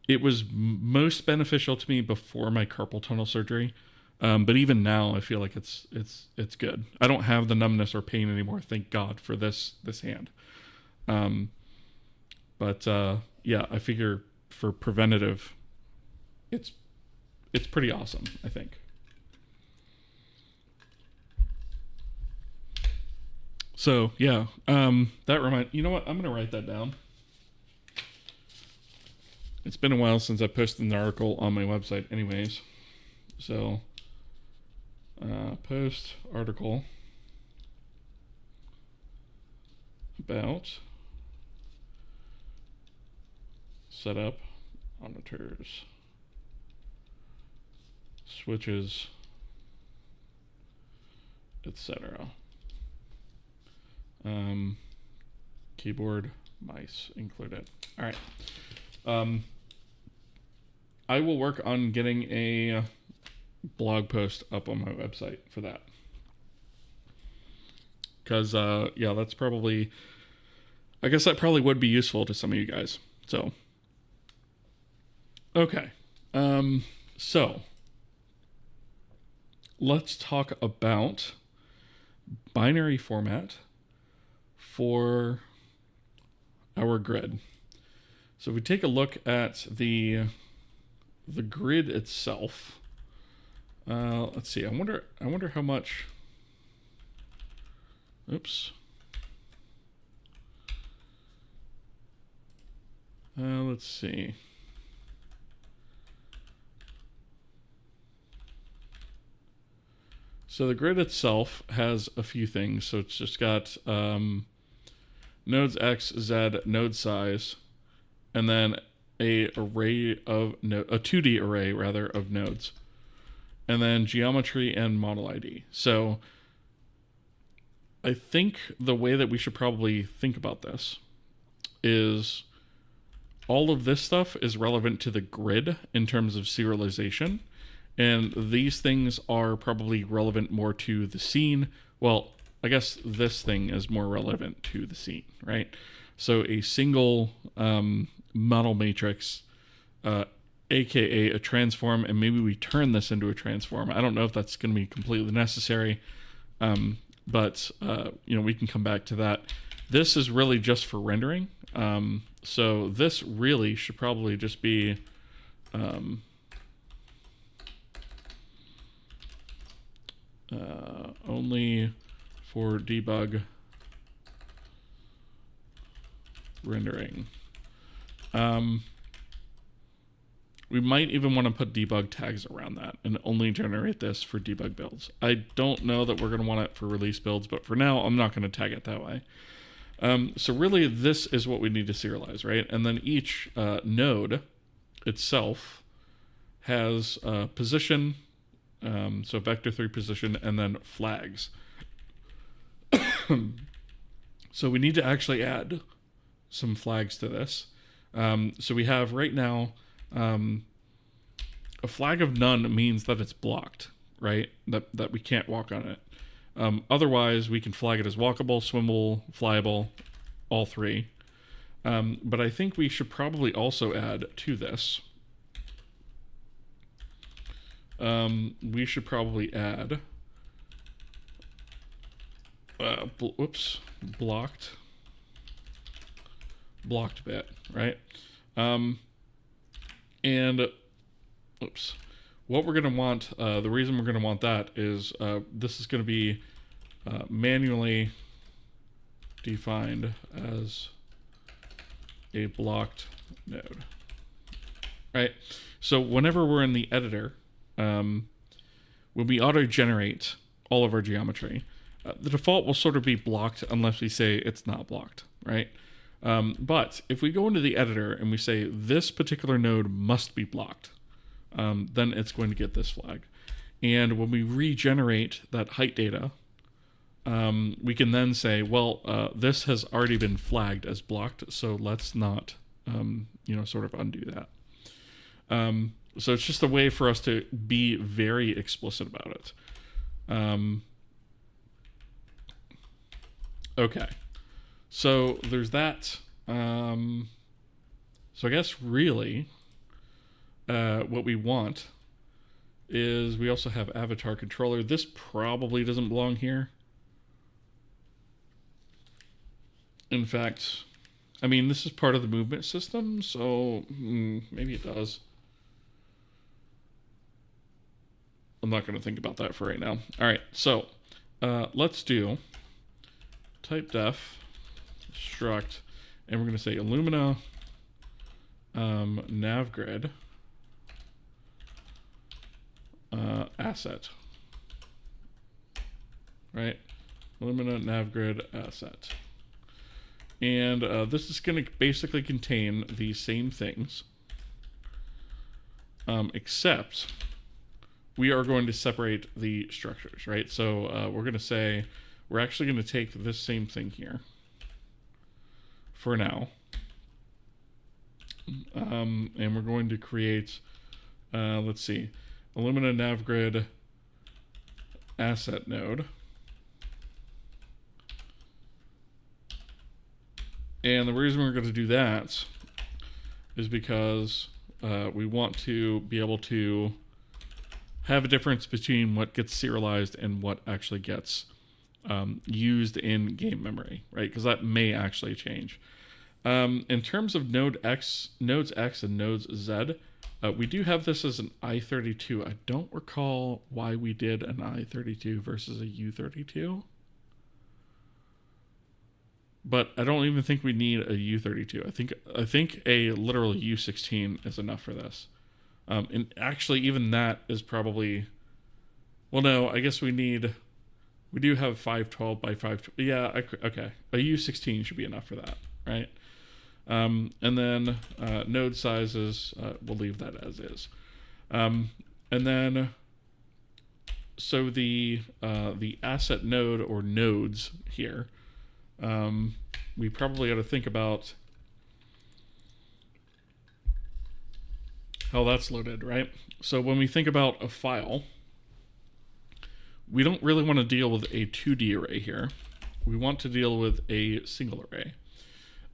It was most beneficial to me before my carpal tunnel surgery, but even now I feel like it's good. I don't have the numbness or pain anymore, thank God, for this hand. But yeah, I figure for preventative, it's pretty awesome, I think. So yeah, you know what? I'm gonna write that down. It's been a while since I posted an article on my website anyways. So, post article about setup, monitors, switches, etc. Keyboard, mice included. All right. I will work on getting a blog post up on my website for that. Because, yeah, that's probably... I guess that probably would be useful to some of you guys. So, okay. So, let's talk about binary format for our grid. So if we take a look at the grid itself, let's see. I wonder how much. Oops. Let's see. So the grid itself has a few things. So it's just got nodes X, Z, node size, and then a 2D array rather of nodes. and then geometry and model ID. So I think the way that we should probably think about this is all of this stuff is relevant to the grid in terms of serialization. And these things are probably relevant more to the scene. Well, I guess this thing is more relevant to the scene, right? So a single model matrix, aka a transform, and maybe we turn this into a transform. I don't know if that's going to be completely necessary, but we can come back to that. This is really just for rendering. So this really should probably just be only for debug rendering. We might even want to put debug tags around that and only generate this for debug builds. I don't know that we're going to want it for release builds, but for now, I'm not going to tag it that way. So really, this is what we need to serialize, right? And then each node itself has position, so vector 3 position, and then flags. So we need to actually add some flags to this. So we have right now, a flag of none means that it's blocked, right? That we can't walk on it. Otherwise, we can flag it as walkable, swimmable, flyable, all three. But I think we should probably also add to this. We should probably add blocked bit, right? What we're going to want, the reason we're going to want that is this is going to be manually defined as a blocked node, right? So whenever we're in the editor, when we auto-generate all of our geometry, the default will sort of be blocked unless we say it's not blocked, right? But if we go into the editor and we say this particular node must be blocked, then it's going to get this flag. And when we regenerate that height data, we can then say, well, this has already been flagged as blocked, so let's not, sort of undo that. So it's just a way for us to be very explicit about it. Okay, so there's that. So I guess really what we want is we also have avatar controller. This probably doesn't belong here. In fact, I mean, this is part of the movement system, so maybe it does. I'm not going to think about that for right now. All right, so let's do type def struct, and we're going to say Illumina navgrid asset, right? Illumina navgrid asset. And this is going to basically contain the same things, except we are going to separate the structures, right? So we're going to say we're actually going to take this same thing here for now. And we're going to create, let's see, Illumina navgrid asset node. And the reason we're going to do that is because we want to be able to have a difference between what gets serialized and what actually gets used in game memory, right? Because that may actually change. In terms of nodes X and nodes Z, we do have this as an I32. I don't recall why we did an I32 versus a U32. But I don't even think we need a U32. I think a literal U16 is enough for this. And actually, even that is probably... Well, no, I guess we do have 512 by 512. Yeah, okay. A U16 should be enough for that, right? And then node sizes, we'll leave that as is. And then so the asset node or nodes here, we probably ought to think about how that's loaded, right? So when we think about a file, we don't really want to deal with a 2D array here. We want to deal with a single array.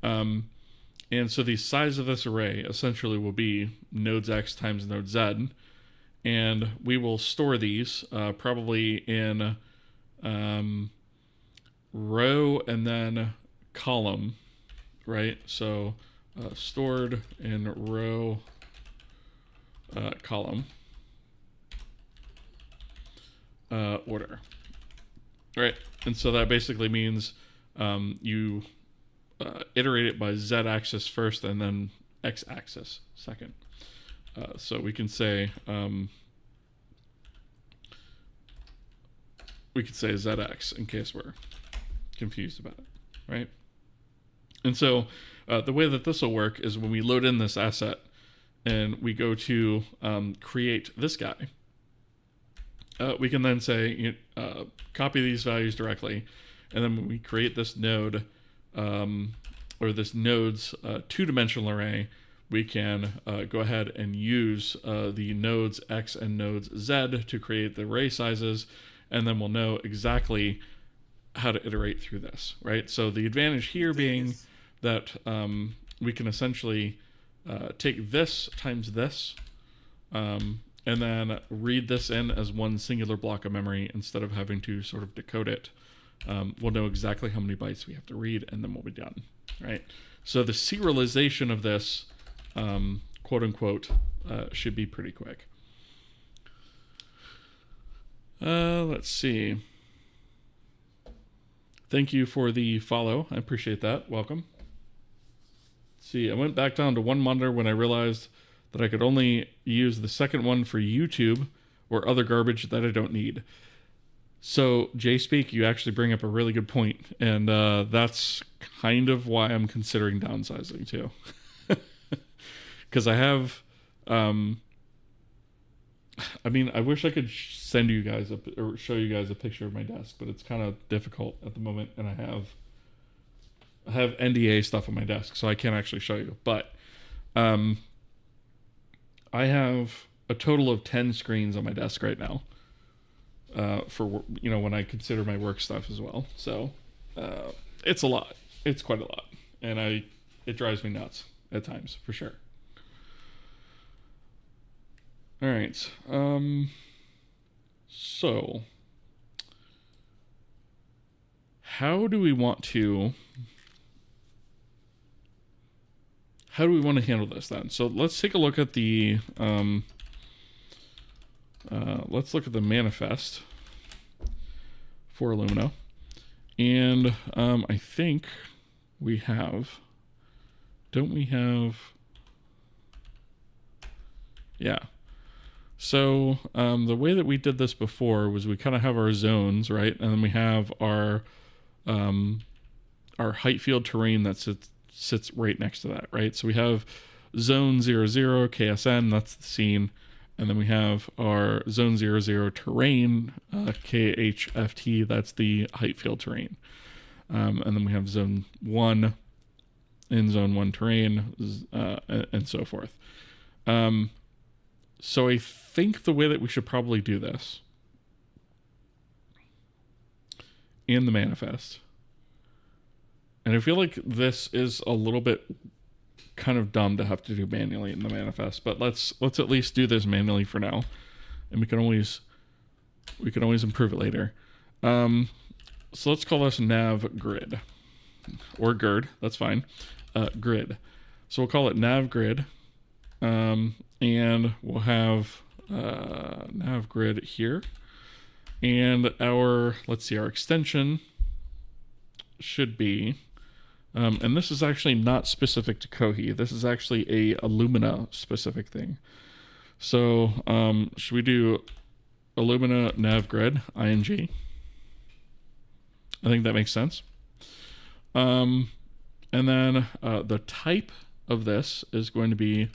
And so the size of this array essentially will be nodes x times nodes z. And we will store these probably in row and then column, right? So stored in row, column, order, right? And so that basically means you iterate it by z-axis first and then x-axis second. So we can say zx in case we're confused about it, right? And so the way that this will work is when we load in this asset and we go to create this guy, we can then say copy these values directly, and then when we create this node or this node's two-dimensional array, we can go ahead and use the nodes x and nodes z to create the array sizes, and then we'll know exactly how to iterate through this, right? So the advantage here being that we can essentially take this times this, and then read this in as one singular block of memory instead of having to sort of decode it. We'll know exactly how many bytes we have to read, and then we'll be done, right? So the serialization of this, quote unquote, should be pretty quick. Let's see. Thank you for the follow. I appreciate that. Welcome. Let's see, I went back down to one monitor when I realized that I could only use the second one for YouTube or other garbage that I don't need. So, JSpeak, you actually bring up a really good point, and that's kind of why I'm considering downsizing too. Because I have, I wish I could send you guys or show you guys a picture of my desk, but it's kind of difficult at the moment, and I have NDA stuff on my desk, so I can't actually show you. But I have a total of 10 screens on my desk right now. For when I consider my work stuff as well. So it's a lot. It's quite a lot, and it drives me nuts at times for sure. All right. So how do we want to handle this then? So let's take a look at the manifest for Illumina, and I think we have. Don't we have? Yeah. So the way that we did this before was we kind of have our zones, right, and then we have our height field terrain that sits right next to that, right? So we have zone 00 KSN, that's the scene. And then we have our zone 00 terrain, KHFT, that's the height field terrain. And then we have zone 1 in zone 1 terrain, and so forth. So I think the way that we should probably do this in the manifest, and I feel like this is a little bit kind of dumb to have to do manually in the manifest, but let's at least do this manually for now, and we can always improve it later. So let's call this nav grid, or GERD, that's fine. Grid. So we'll call it nav grid, and we'll have nav grid here, and our extension should be. And this is actually not specific to Kohi. This is actually a Illumina specific thing. So should we do Illumina nav grid ing? I think that makes sense. And then the type of this is going to be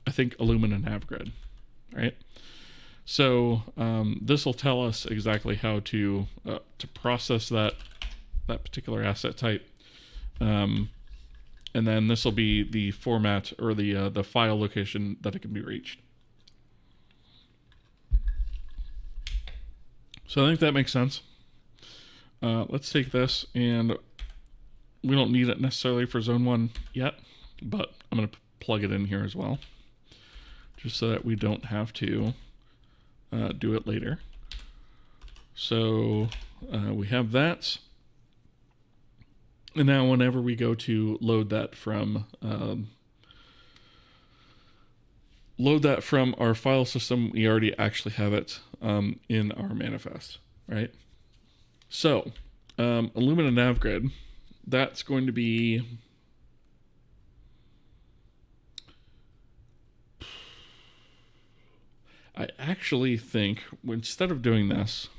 I think, Illumina navgrid, right? So this will tell us exactly how to process that particular asset type, and then this will be the format or the file location that it can be reached. So I think that makes sense. Let's take this, and we don't need it necessarily for zone 1 yet, but I'm going to plug it in here as well, just so that we don't have to do it later. So we have that. And now whenever we go to load that from our file system, we already actually have it in our manifest, right? So Illumina navgrid, that's going to be I actually think instead of doing this,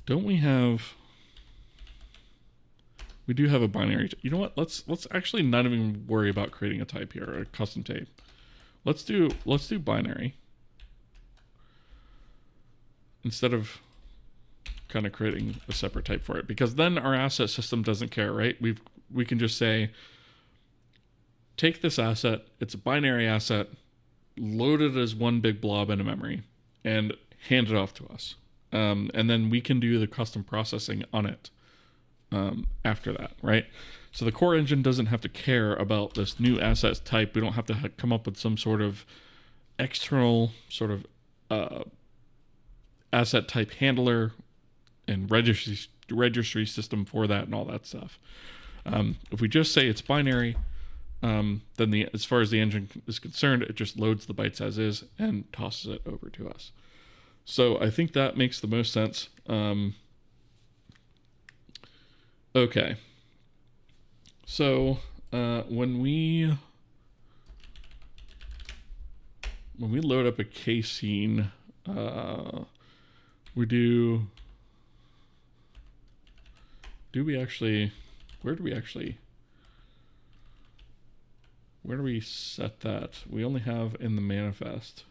we do have a binary. You know what? Let's actually not even worry about creating a type here, a custom type. Let's do binary instead of kind of creating a separate type for it, because then our asset system doesn't care, right? We can just say, take this asset, it's a binary asset, load it as one big blob in a memory, and hand it off to us. And then we can do the custom processing on it after that, right? So the core engine doesn't have to care about this new asset type. We don't have to come up with some sort of external sort of asset type handler and registry system for that and all that stuff. If we just say it's binary, then as far as the engine is concerned, it just loads the bytes as is and tosses it over to us. So I think that makes the most sense. Okay. So when we load up a case scene, where do we set that? We only have in the manifest.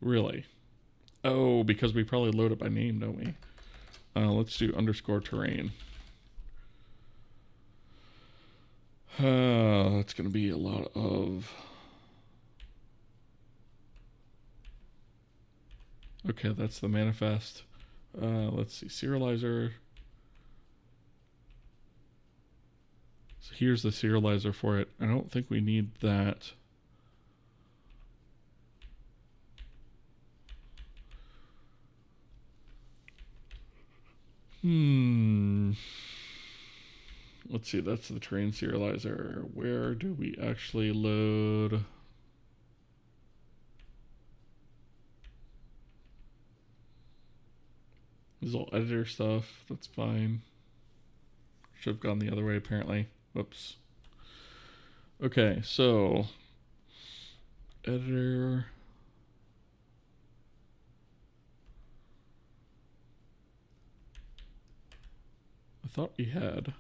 Really? Oh, because we probably load it by name, don't we? Let's do _terrain. That's going to be a lot of... Okay, that's the manifest. Let's see, serializer. So here's the serializer for it. I don't think we need that. Let's see, that's the train serializer. Where do we actually load? This is all editor stuff. That's fine. Should have gone the other way, apparently. Whoops. Okay, so editor. I thought we had.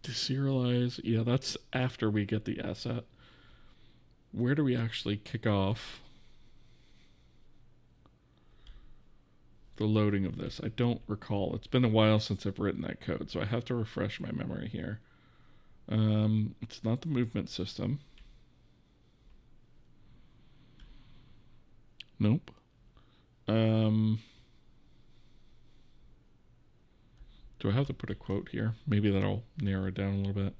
Deserialize. Yeah, that's after we get the asset. Where do we actually kick off the loading of this? I don't recall. It's been a while since I've written that code, so I have to refresh my memory here. It's not the movement system. Nope. Do I have to put a quote here? Maybe that'll narrow it down a little bit.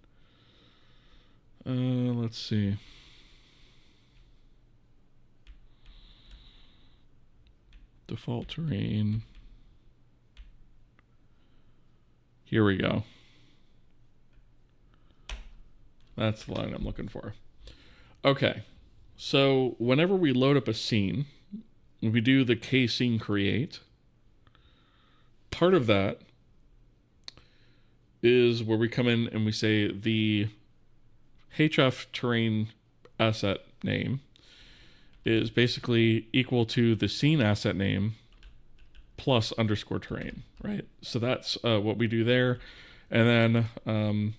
Let's see. Default terrain. Here we go. That's the line I'm looking for. Okay. So whenever we load up a scene, we do the k-scene create. Part of that is where we come in and we say the HF terrain asset name is basically equal to the scene asset name plus underscore terrain, right? So that's what we do there. And then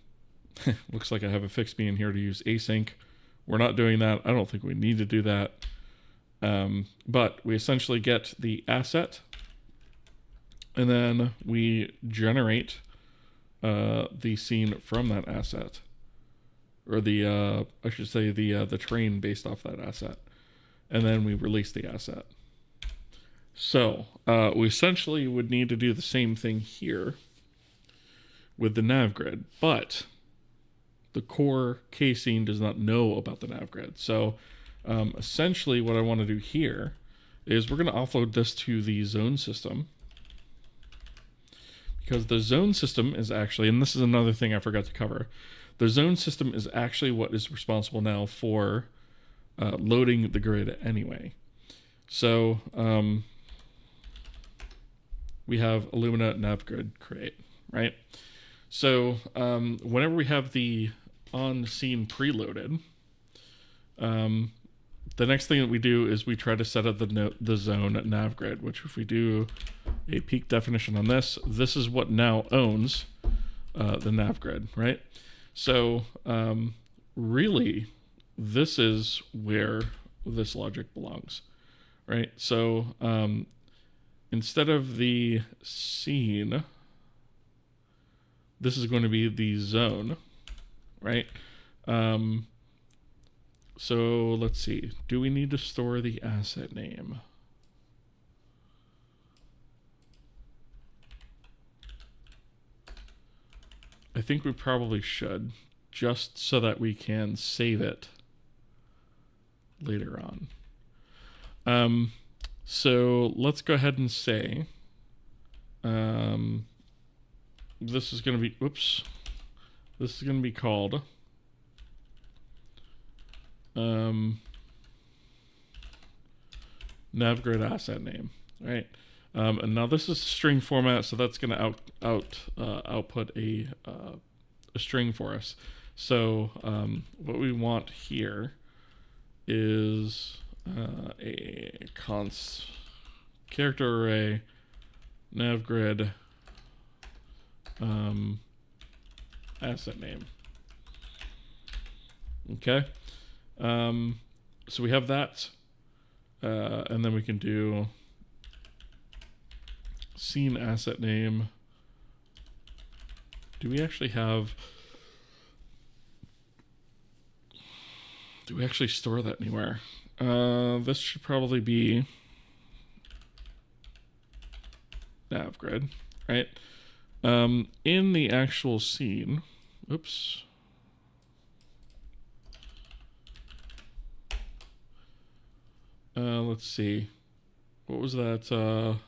looks like I have a fixed being here to use async. We're not doing that. I don't think we need to do that. But we essentially get the asset, and then we generate the scene from that asset, or the I should say the terrain based off that asset, and then we release the asset. So we essentially would need to do the same thing here with the nav grid, but the core K scene does not know about the nav grid. So essentially what I want to do here is we're going to offload this to the zone system, because the zone system is actually, and this is another thing I forgot to cover, the zone system is actually what is responsible now for loading the grid anyway. So we have Illumina nav grid create, right? So whenever we have the on scene preloaded, the next thing that we do is we try to set up the zone nav grid, which if we do a peak definition on this, this is what now owns the nav grid, right? So really, this is where this logic belongs, right? So instead of the scene, this is going to be the zone, right? So let's see. Do we need to store the asset name? I think we probably should, just so that we can save it later on. So let's go ahead and say this is going to be, whoops, this is going to be called navgrid asset name, right? And now this is string format, so that's going to output a string for us. So what we want here is a const character array navgrid asset name. Okay. So we have that, and then we can do scene asset name. Do we actually store that anywhere? This should probably be navgrid, right? In the actual scene, oops. Let's see. What was that?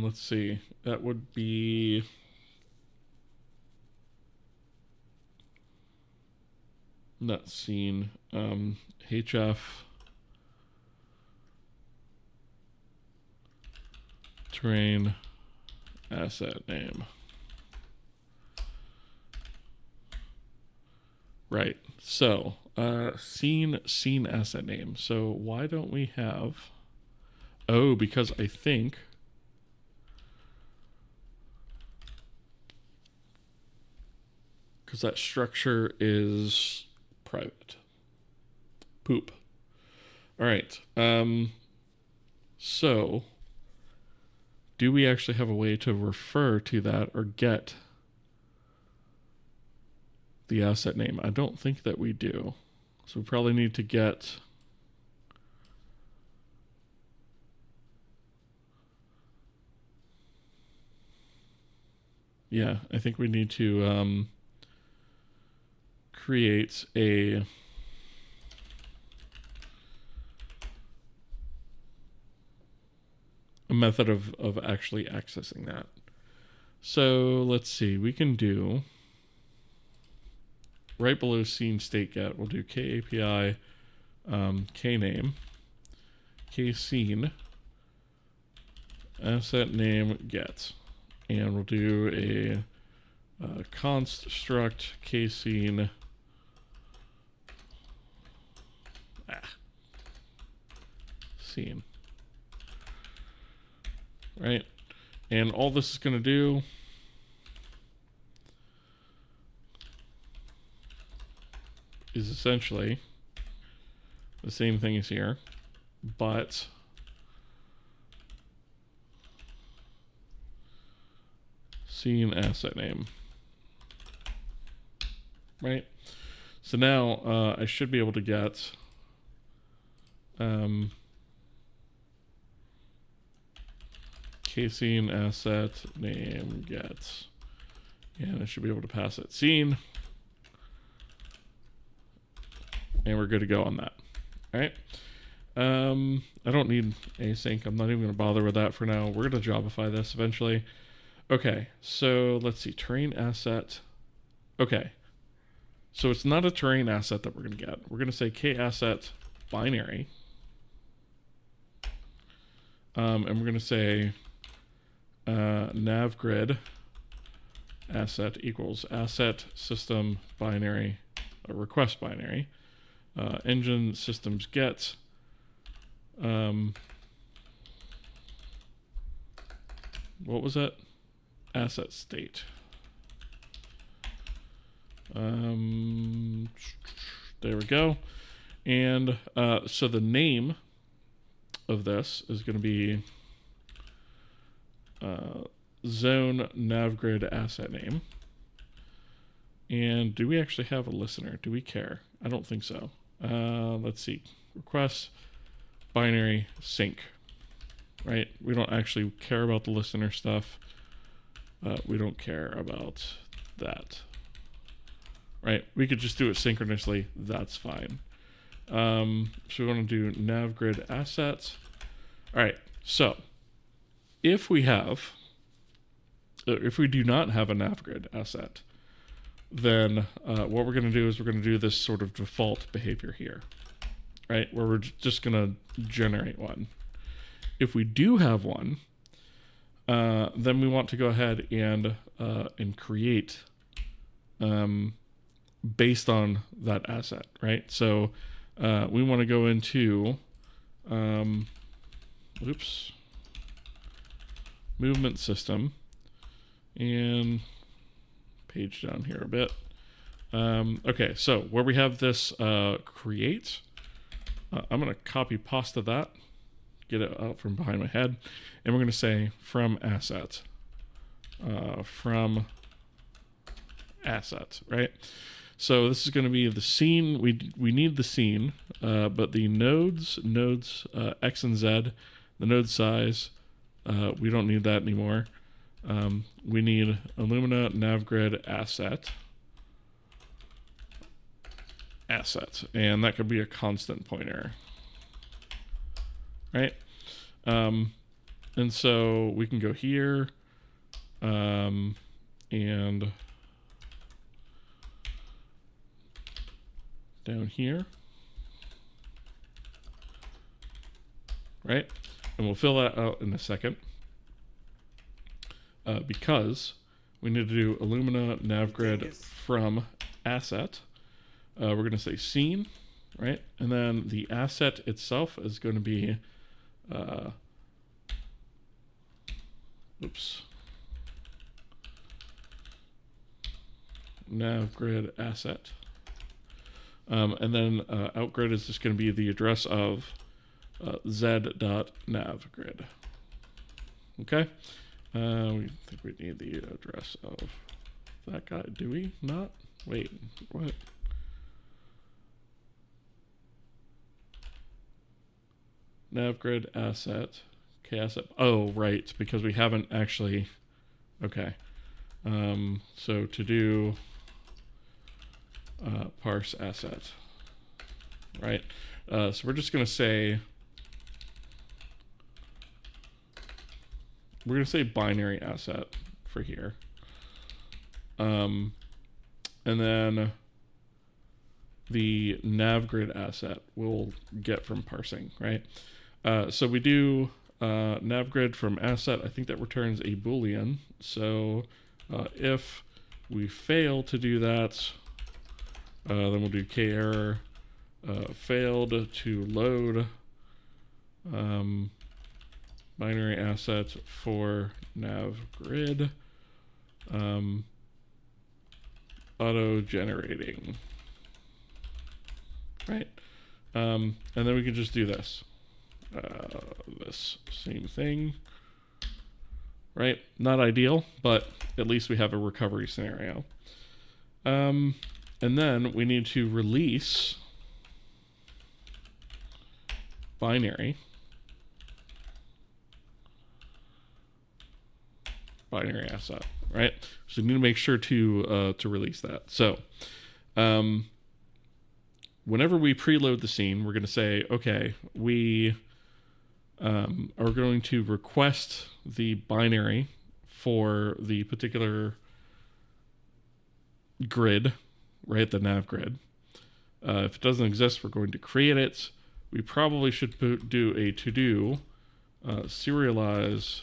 Let's see. That would be not scene. HF terrain asset name. Right. So scene asset name. So why don't we have? Oh, because I think that structure is private. Poop. All right. So do we actually have a way to refer to that or get the asset name? I don't think that we do. So we probably need to get I think we need to create a method of actually accessing that. So let's see, we can do right below scene state get, we'll do KAPI kname kscene asset name get. and we'll do a const struct casing scene, right? And all this is going to do is essentially the same thing as here, but scene asset name, right? So now I should be able to get casing asset name gets, and I should be able to pass it scene, and we're good to go on that. All right. I don't need async. I'm not even going to bother with that for now. We're going to Jobify this eventually. Okay, so let's see, terrain asset. Okay, so it's not a terrain asset that we're going to get. We're going to say kasset binary. And we're going to say navgrid asset equals asset system binary, request binary. Engine systems get what was that? Asset state. There we go. And so the name of this is going to be zone navgrid asset name. And do we actually have a listener? Do we care? I don't think so. Let's see. Request binary sync. Right? We don't actually care about the listener stuff. We don't care about that. Right? We could just do it synchronously. That's fine. So we want to do navgrid assets. All right. So if we do not have a navgrid asset, then what we're going to do is we're going to do this sort of default behavior here, right? Where we're just going to generate one. If we do have one, then we want to go ahead and create based on that asset, right? So we want to go into movement system and page down here a bit. Okay, so where we have this create, I'm going to copy pasta that, get it out from behind my head, and we're going to say from asset, right? So this is going to be the scene. We need the scene, but the nodes X and Z, the node size, we don't need that anymore. We need Illumina navgrid asset, and that could be a constant pointer, right? And so we can go here, and down here, right? And we'll fill that out in a second. Because we need to do Illumina navgrid from asset. We're going to say scene, right? And then the asset itself is going to be, navgrid asset. And then outgrid is just going to be the address of z.navgrid. Okay? We think we need the address of that guy. Do we not? Wait, what? Navgrid asset, kasset. Oh, right, because we haven't actually. Okay. So to do parse asset, right? So we're just going to say. We're going to say binary asset for here. And then the navgrid asset we'll get from parsing, right? So we do navgrid from asset, I think that returns a boolean. So if we fail to do that, then we'll do kerror failed to load binary asset for navgrid auto generating, right? And then we can just do this same thing, right? Not ideal, but at least we have a recovery scenario. And then we need to release binary asset, right? So we need to make sure to release that. So whenever we preload the scene, we're going to say, okay, we are going to request the binary for the particular grid, right? The nav grid. If it doesn't exist, we're going to create it. We probably should do a to-do serialize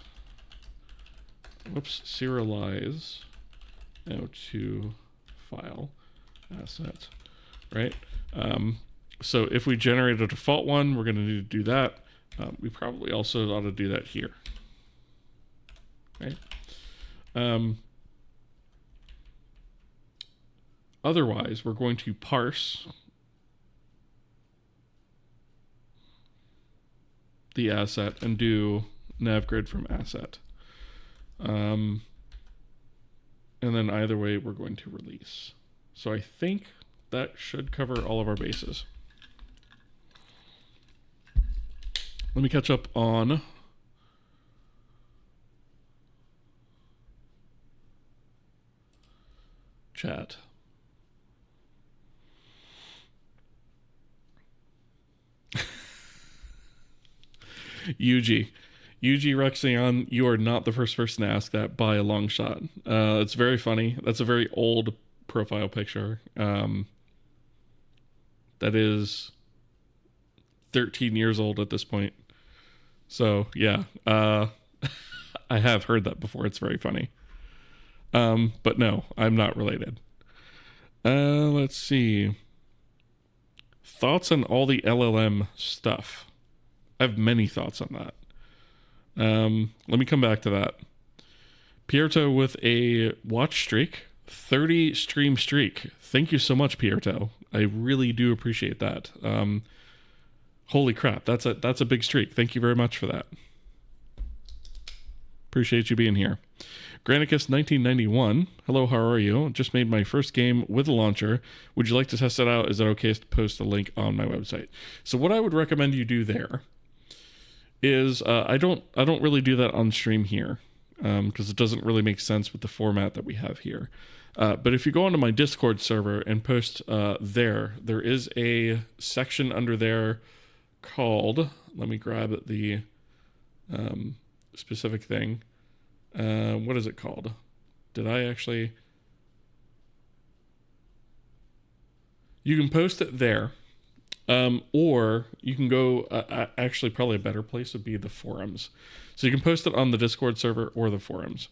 out to file asset, right? So if we generate a default one, we're going to need to do that. We probably also ought to do that here, right? Otherwise, we're going to parse the asset and do navgrid from asset. And then either way, we're going to release. So I think that should cover all of our bases. Let me catch up on chat. UG Rexion, you are not the first person to ask that by a long shot. It's very funny. That's a very old profile picture. That is 13 years old at this point. So yeah, I have heard that before. It's very funny. But no, I'm not related. Let's see. Thoughts on all the LLM stuff? I have many thoughts on that. Let me come back to that. Pierto with a watch streak, 30 stream streak. Thank you so much, Pierto. I really do appreciate that. Holy crap, that's a big streak. Thank you very much for that. Appreciate you being here. Granicus 1991. Hello, how are you? Just made my first game with a launcher. Would you like to test it out? Is it okay to post a link on my website? So what I would recommend you do there is I don't really do that on stream here because it doesn't really make sense with the format that we have here. But if you go onto my Discord server and post there is a section under there called, let me grab the specific thing. What is it called? Did I actually? You can post it there. Or you can go, actually probably a better place would be the forums. So you can post it on the Discord server or the forums.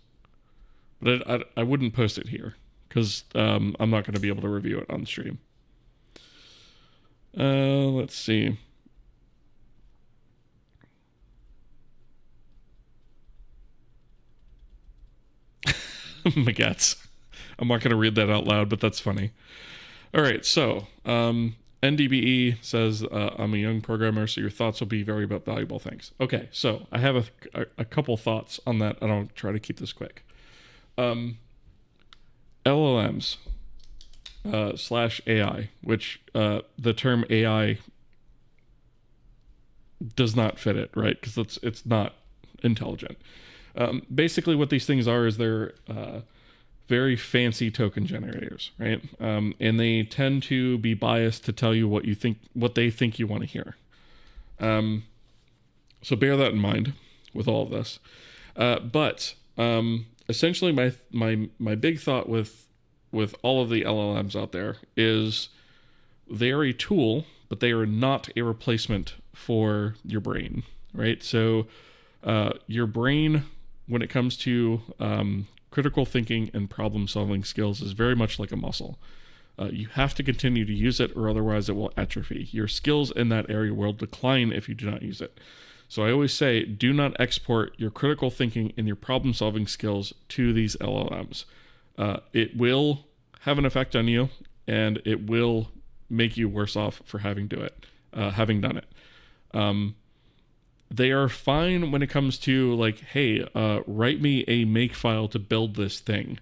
But I wouldn't post it here because I'm not going to be able to review it on stream. Let's see. Magats. I'm not going to read that out loud, but that's funny. All right, so NDBE says, I'm a young programmer, so your thoughts will be very valuable. Thanks. Okay, so I have a couple thoughts on that, and I'll try to keep this quick. LLMs / AI, which the term AI does not fit it, right? Because it's not intelligent. Basically, what these things are is they're very fancy token generators, right? And they tend to be biased to tell you what they think you want to hear. So bear that in mind with all of this. But essentially, my big thought with all of the LLMs out there is they are a tool, but they are not a replacement for your brain, right? So Your brain, when it comes to critical thinking and problem solving skills, is very much like a muscle. You have to continue to use it, or otherwise it will atrophy. Your skills in that area will decline if you do not use it. So I always say, do not export your critical thinking and your problem solving skills to these LLMs. It will have an effect on you, and it will make you worse off for having done it. They are fine when it comes to like, hey, write me a make file to build this thing,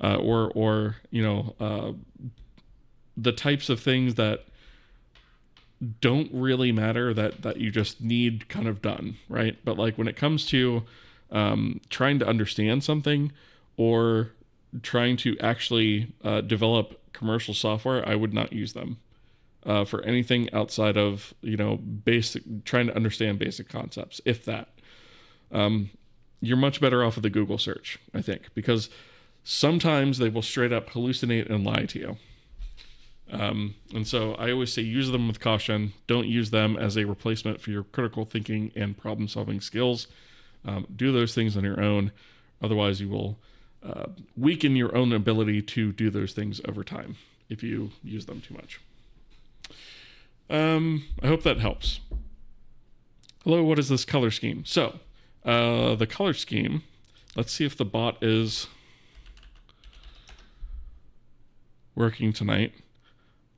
or the types of things that don't really matter that you just need kind of done, right? But like when it comes to trying to understand something or trying to actually develop commercial software, I would not use them for anything outside of, trying to understand basic concepts, if that. You're much better off with a Google search, I think, because sometimes they will straight up hallucinate and lie to you. And so I always say use them with caution. Don't use them as a replacement for your critical thinking and problem solving skills. Do those things on your own. Otherwise, you will weaken your own ability to do those things over time if you use them too much. I hope that helps. Hello, what is this color scheme? So, the color scheme, let's see if the bot is working tonight.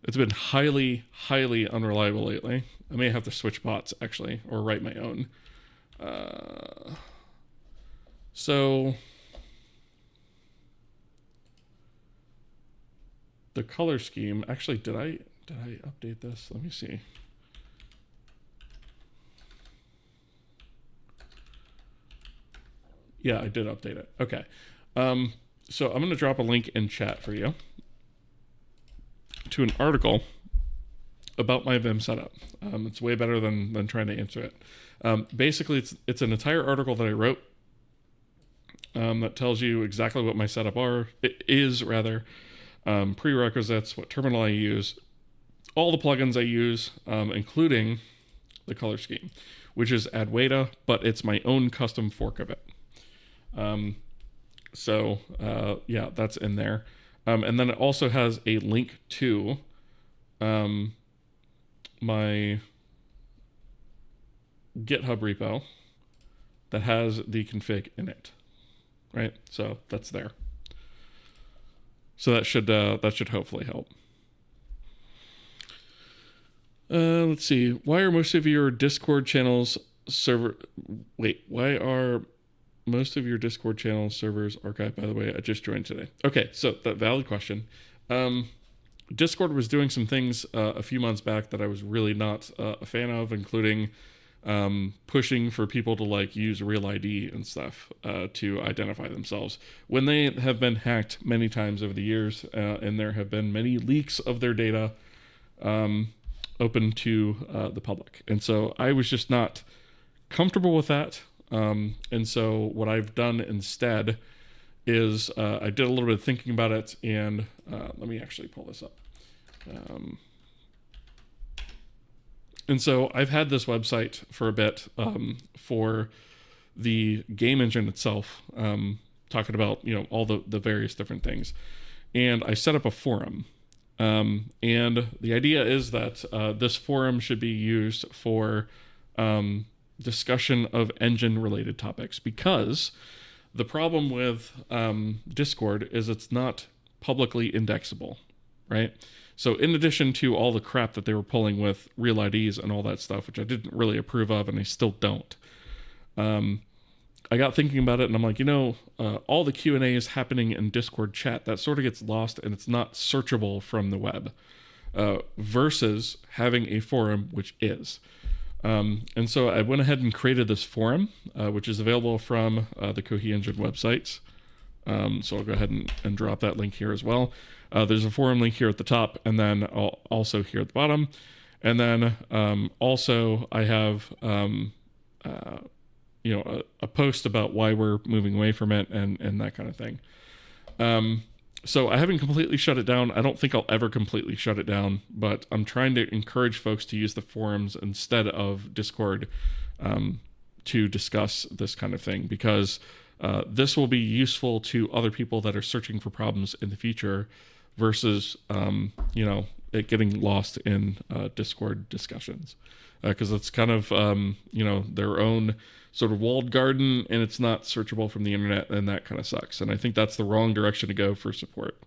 It's been highly, highly unreliable lately. I may have to switch bots, actually, or write my own. So the color scheme, actually, did I update this? Let me see. Yeah, I did update it. Okay. So I'm going to drop a link in chat for you to an article about my Vim setup. It's way better than trying to answer it. Basically, it's an entire article that I wrote that tells you exactly what my setup is, prerequisites, what terminal I use, all the plugins I use, including the color scheme, which is Adwaita, but it's my own custom fork of it. Yeah, that's in there. And then it also has a link to my GitHub repo that has the config in it, right? So that's there. So that should hopefully help. Let's see. Why are most of your Discord channels why are most of your Discord channel servers archived? By the way, I just joined today. Okay, so that valid question. Discord was doing some things a few months back that I was really not a fan of, including pushing for people to like use Real ID and stuff to identify themselves when they have been hacked many times over the years, and there have been many leaks of their data open to the public. And so I was just not comfortable with that. And so what I've done instead is I did a little bit of thinking about it, and let me actually pull this up. And so I've had this website for a bit for the game engine itself, talking about all the various different things. And I set up a forum. And the idea is that this forum should be used for discussion of engine-related topics, because the problem with Discord is it's not publicly indexable, right? So in addition to all the crap that they were pulling with Real IDs and all that stuff, which I didn't really approve of, and I still don't, I got thinking about it, and I'm like, all the Q&A is happening in Discord chat. That sort of gets lost, and it's not searchable from the web, versus having a forum, which is. And so I went ahead and created this forum, which is available from the Kohi engine websites. So I'll go ahead and drop that link here as well. There's a forum link here at the top, and then also here at the bottom. And then also I have a post about why we're moving away from it and that kind of thing. So I haven't completely shut it down. I don't think I'll ever completely shut it down, but I'm trying to encourage folks to use the forums instead of Discord to discuss this kind of thing, because this will be useful to other people that are searching for problems in the future versus, it getting lost in Discord discussions. Because it's kind of, their own sort of walled garden, and it's not searchable from the internet, and that kind of sucks. And I think that's the wrong direction to go for support.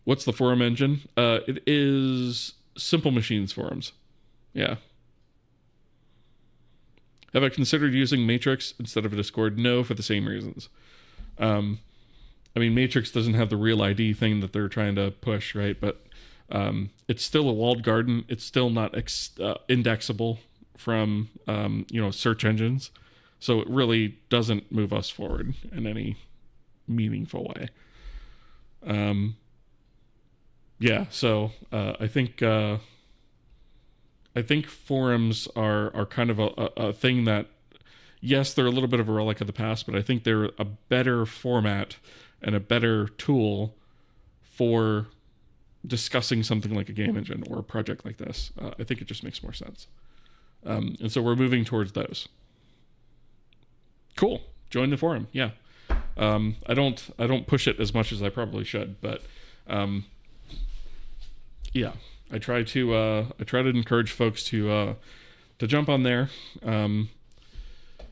What's the forum engine? It is Simple Machines forums. Yeah. Have I considered using Matrix instead of a Discord? No, for the same reasons. Matrix doesn't have the real ID thing that they're trying to push, right? But it's still a walled garden. It's still not indexable from, search engines. So it really doesn't move us forward in any meaningful way. So I think forums are kind of a thing that, yes, they're a little bit of a relic of the past, but I think they're a better format and a better tool for discussing something like a game engine or a project like this. I think it just makes more sense. And so we're moving towards those. Cool. Join the forum. Yeah. I don't push it as much as I probably should, but yeah, I try to encourage folks to jump on there.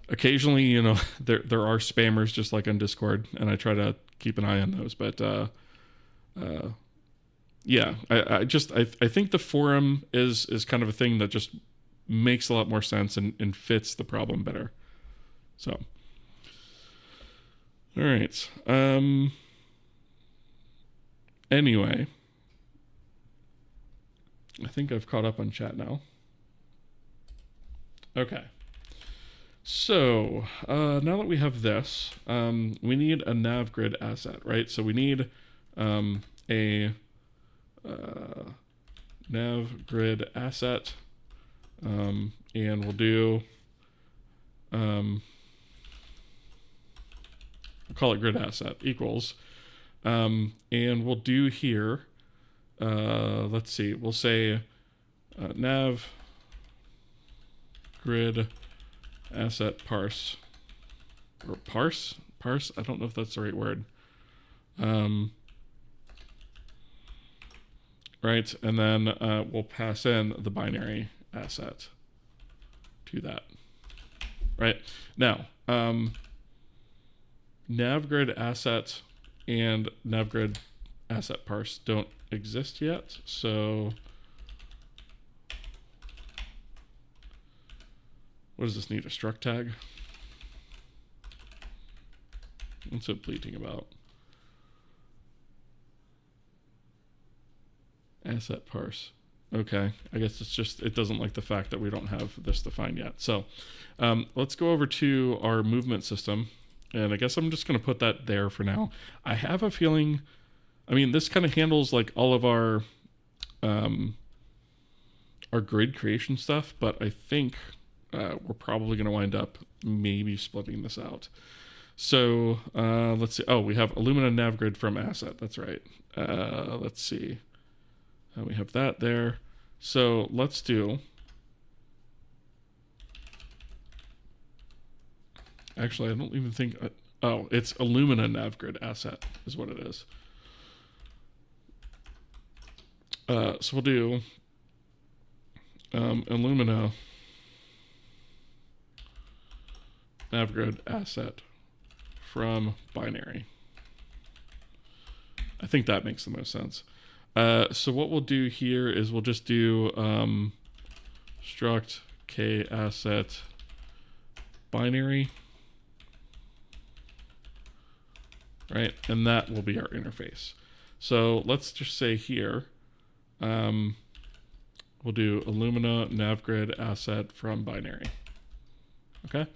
Occasionally, there are spammers just like on Discord, and I try to keep an eye on those. But I think the forum is kind of a thing that just makes a lot more sense and fits the problem better. So, all right. Anyway, I think I've caught up on chat now. Okay. So, now that we have this, we need a nav grid asset, right? So we need a nav grid asset, and we'll do, we'll call it grid asset equals, and we'll do here, let's see, we'll say nav grid asset parse, or parse, I don't know if that's the right word. Right, and then we'll pass in the binary asset to that. Right, now, navgrid asset and navgrid asset parse don't exist yet, so what does this need, a struct tag? What's it bleating about? Asset parse. Okay, I guess it's just, it doesn't like the fact that we don't have this defined yet. So let's go over to our movement system, and I guess I'm just going to put that there for now. I have a feeling, this kind of handles like all of our grid creation stuff, but I think we're probably going to wind up maybe splitting this out. So let's see. Oh, we have Illumina navgrid from asset. That's right. Let's see. We have that there. So let's do. Actually, I don't even think. Oh, it's Illumina navgrid asset is what it is. So we'll do Illumina navgrid asset from binary. I think that makes the most sense. So what we'll do here is we'll just do struct k asset binary, right? And that will be our interface. So let's just say here, we'll do Illumina navgrid asset from binary. Okay,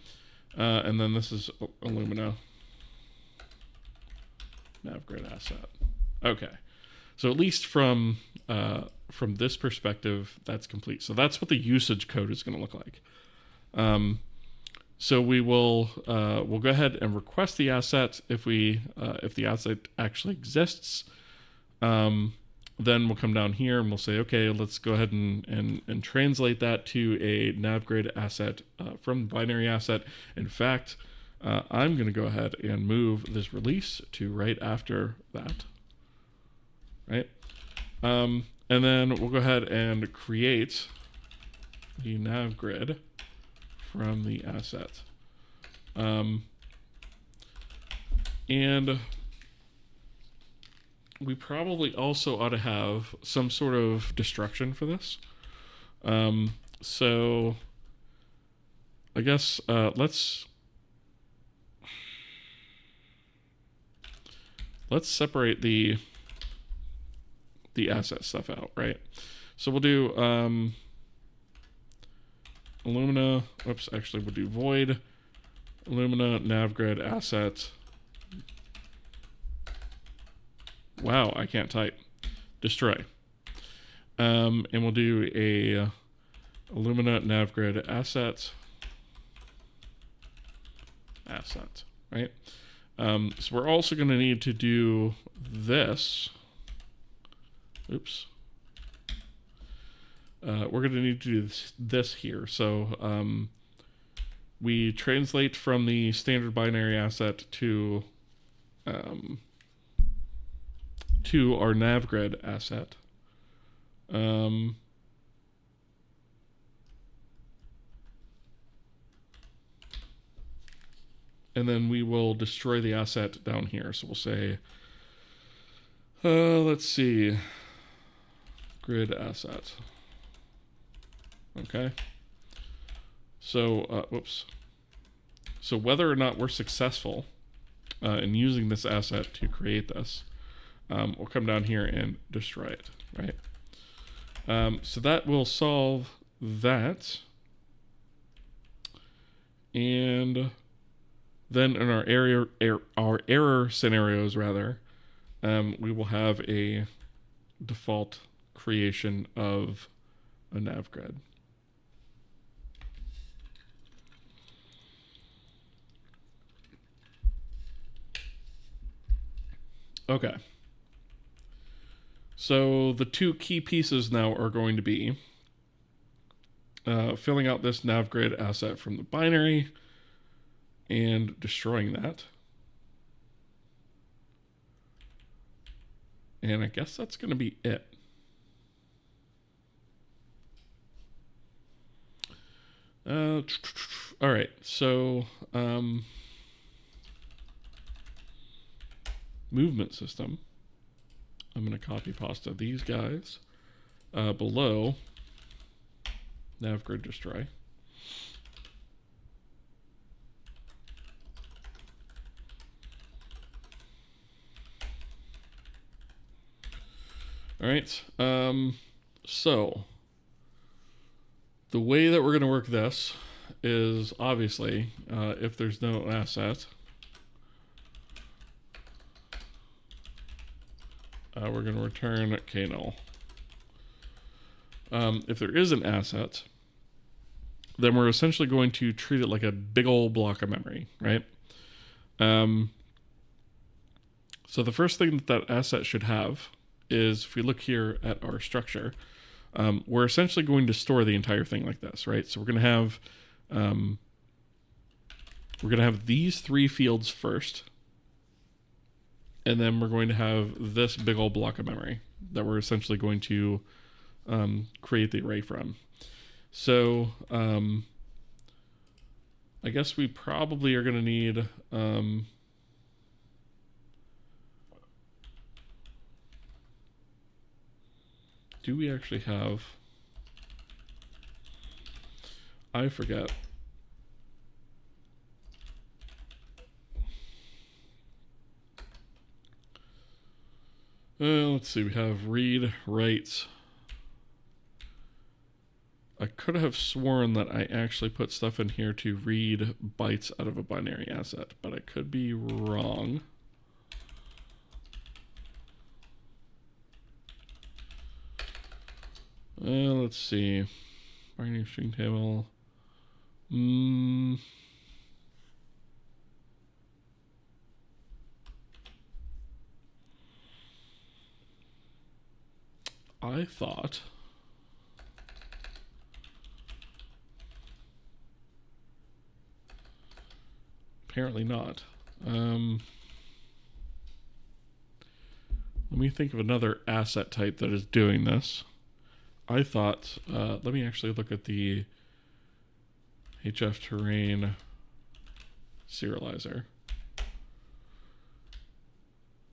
and then this is Illumina navgrid asset. Okay. So at least from this perspective, that's complete. So that's what the usage code is going to look like. So we will we'll go ahead and request the asset if the asset actually exists. Then we'll come down here and we'll say, okay, let's go ahead and translate that to a navgrid asset from the binary asset. In fact, I'm going to go ahead and move this release to right after that, right? And then we'll go ahead and create the navgrid from the asset. And we probably also ought to have some sort of destruction for this. So I guess let's separate the asset stuff out, right? So we'll do Illumina. Oops, actually we'll do void Illumina navgrid asset. Wow, I can't type. Destroy. And we'll do a Illumina navgrid asset, right? So we're also going to need to do this. Oops. We're going to need to do this here. So we translate from the standard binary asset to our navgrid asset. And then we will destroy the asset down here. So we'll say, let's see, grid asset. Okay. So, whoops. So whether or not we're successful in using this asset to create this, we'll come down here and destroy it, right? So that will solve that. And then in our error scenarios, rather, we will have a default creation of a navgrid. Okay. So the two key pieces now are going to be filling out this navgrid asset from the binary and destroying that. And I guess that's going to be it. All right, so movement system. I'm going to copy pasta these guys below navgrid destroy. All right, so the way that we're going to work this is obviously if there's no asset, we're going to return k-null. If there is an asset, then we're essentially going to treat it like a big old block of memory, right? So the first thing that asset should have is, if we look here at our structure, we're essentially going to store the entire thing like this, right? So we're going to have these three fields first, and then we're going to have this big old block of memory that we're essentially going to create the array from. So I guess we probably are going to need do we actually have, I forget. Let's see, we have read, write. I could have sworn that I actually put stuff in here to read bytes out of a binary asset, but I could be wrong. Let's see. Binary string table. I thought apparently not. Let me think of another asset type that is doing this. I thought, let me actually look at the HF terrain serializer.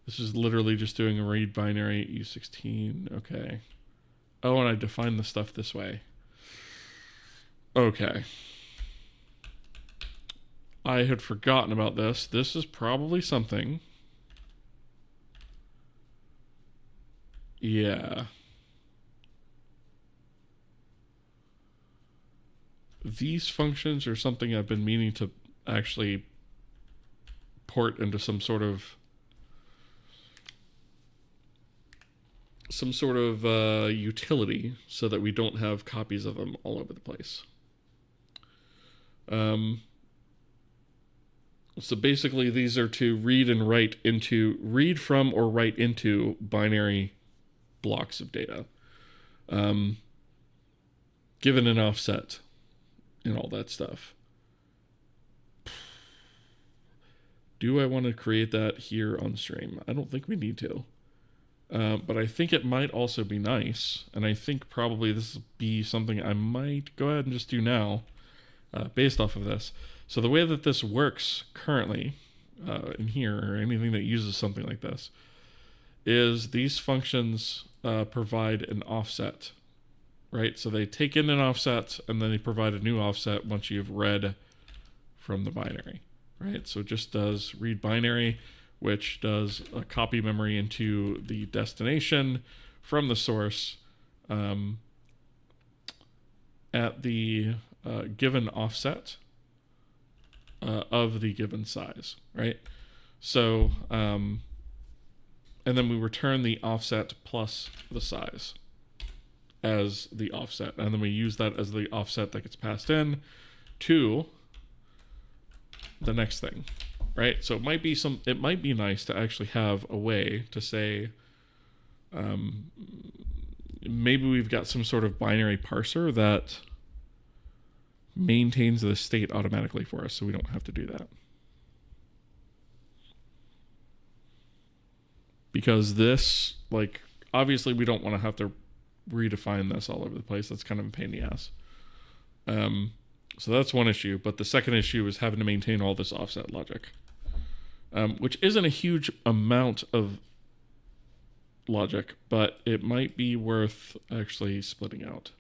This is literally just doing a read binary E16. Okay. Oh, and I define the stuff this way. Okay. I had forgotten about this. This is probably something. Yeah. These functions are something I've been meaning to actually port into some sort of utility so that we don't have copies of them all over the place. So basically these are to read from or write into binary blocks of data, given an offset and all that stuff. Do I want to create that here on stream? I don't think we need to. But I think it might also be nice, and I think probably this will be something I might go ahead and just do now, based off of this. So the way that this works currently, in here, or anything that uses something like this, is these functions provide an offset, right? So they take in an offset, and then they provide a new offset once you've read from the binary, right? So it just does read binary, which does a copy memory into the destination from the source at the given offset of the given size, right? So, and then we return the offset plus the size as the offset, and then we use that as the offset that gets passed in to the next thing. Right, so it might be nice to actually have a way to say, maybe we've got some sort of binary parser that maintains the state automatically for us, so we don't have to do that. Because this, like, obviously we don't want to have to redefine this all over the place. That's kind of a pain in the ass. So that's one issue, but the second issue is having to maintain all this offset logic, which isn't a huge amount of logic, but it might be worth actually splitting out.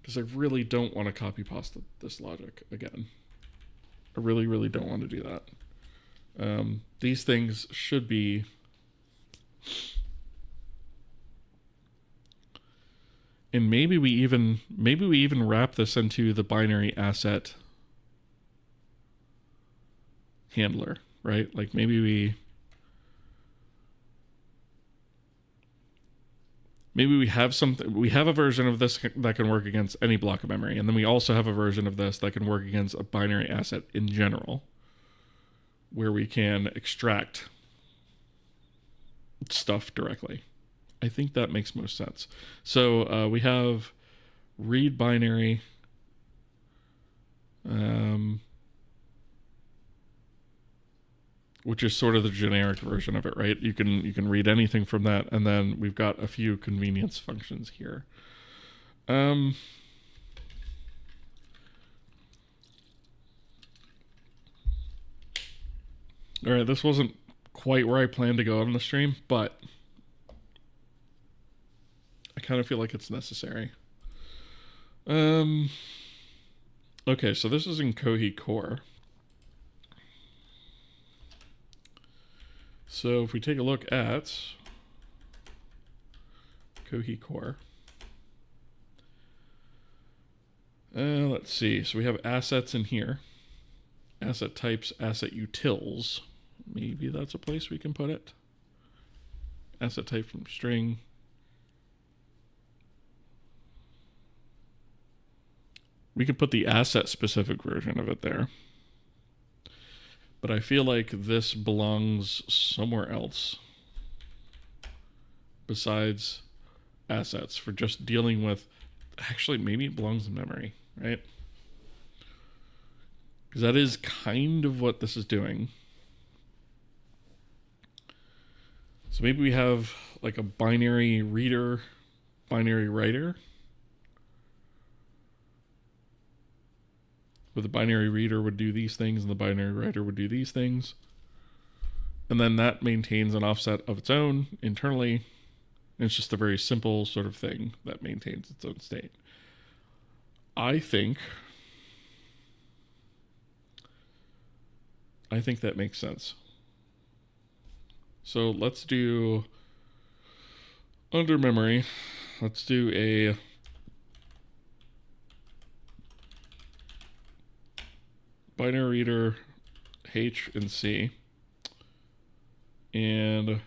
Because I really don't want to copy pasta this logic again. I really, really don't want to do that. These things should be... And maybe we even wrap this into the binary asset handler, right? Like maybe we have something. We have a version of this that can work against any block of memory, and then we also have a version of this that can work against a binary asset in general, where we can extract stuff directly. I think that makes most sense. So we have read binary, which is sort of the generic version of it, right? You can read anything from that, and then we've got a few convenience functions here. All right, this wasn't quite where I planned to go on the stream, but I kind of feel like it's necessary. Okay, so this is in Kohi core. So if we take a look at Kohi core, let's see. So we have assets in here, asset types, asset utils. Maybe that's a place we can put it. Asset type from string. We could put the asset specific version of it there. but I feel like this belongs somewhere else besides assets for just dealing with, actually maybe it belongs in memory, right? Because that is kind of what this is doing. So maybe we have like a binary reader, binary writer. Where the binary reader would do these things and the binary writer would do these things. And then that maintains an offset of its own internally. And it's just a very simple sort of thing that maintains its own state. I think that makes sense. So let's do, under memory, let's do a binary reader H and C, and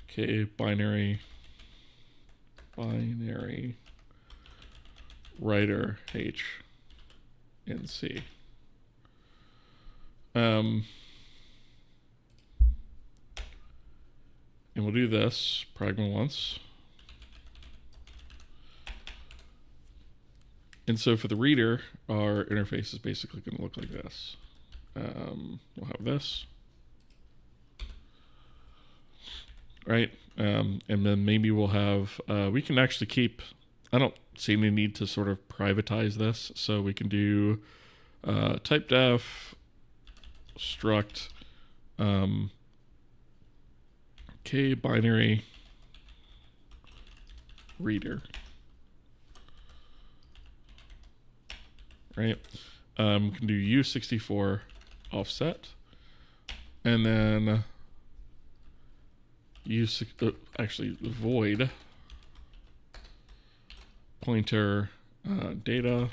K binary writer H and C. And we'll do this pragma once. And so for the reader, our interface is basically going to look like this. We'll have this. Right? And then maybe we'll have, we can actually keep, I don't see any need to sort of privatize this. So we can do type def struct K binary reader. Right? We can do U64 offset, and then actually void pointer data,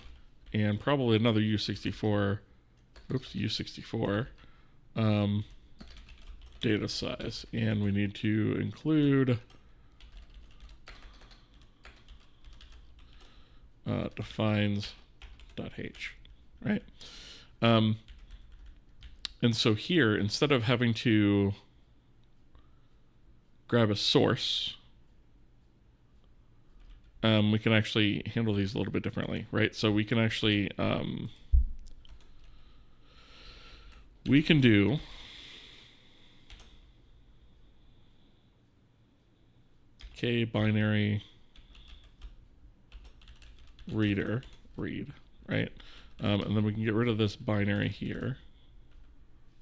and probably another U64 data size, and we need to include defines.h, right? And so here, instead of having to grab a source, we can actually handle these a little bit differently, right? So we can actually, we can do K binary reader, read, right? And then we can get rid of this binary here.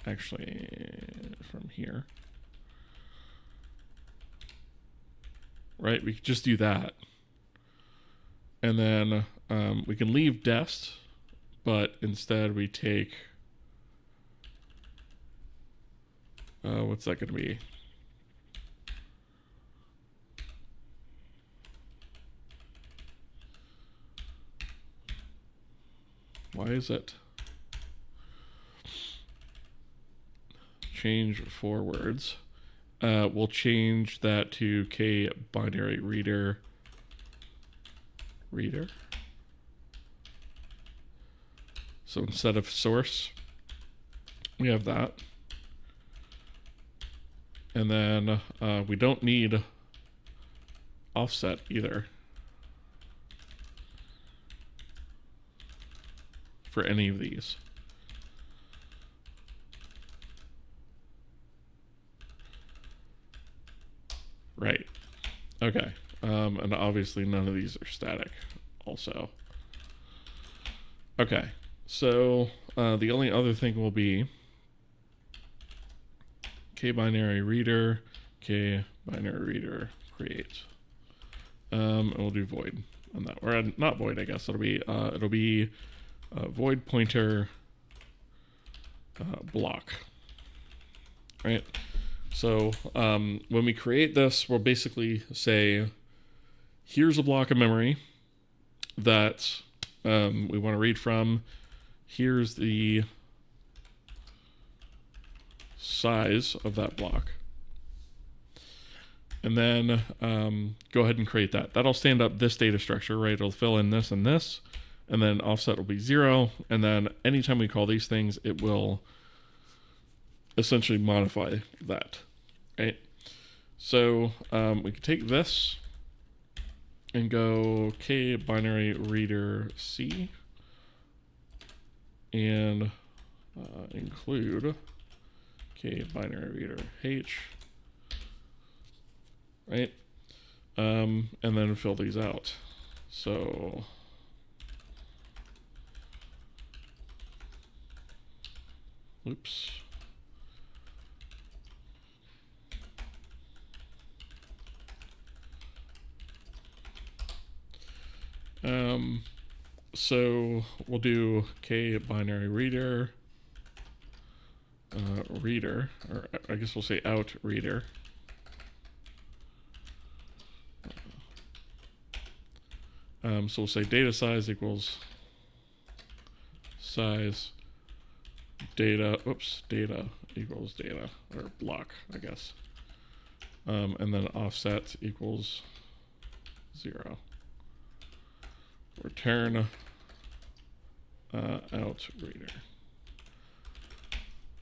Actually, from here. Right, we could just do that. And then we can leave dest, but instead we take, what's that going to be? Why is it? Change forwards. We'll change that to K binary reader. So instead of source, we have that. And then we don't need offset either for any of these. Right. Okay. And obviously none of these are static also. Okay. So the only other thing will be K binary reader, K binary reader create. And we'll do void on that. Or not void, I guess. It'll be void pointer block. Right? So when we create this, we'll basically say, here's a block of memory that we want to read from. Here's the size of that block. And then go ahead and create that. That'll stand up this data structure, right? It'll fill in this and this. and then offset will be 0, and then anytime we call these things, it will essentially modify that, right? So we could take this and go K binary reader C and include K binary reader H, right? And then fill these out. So oops. So we'll do K binary reader, reader, or I guess we'll say out reader. So we'll say data size equals size data, data equals data, or block, I guess. And then offset equals 0. Return out reader.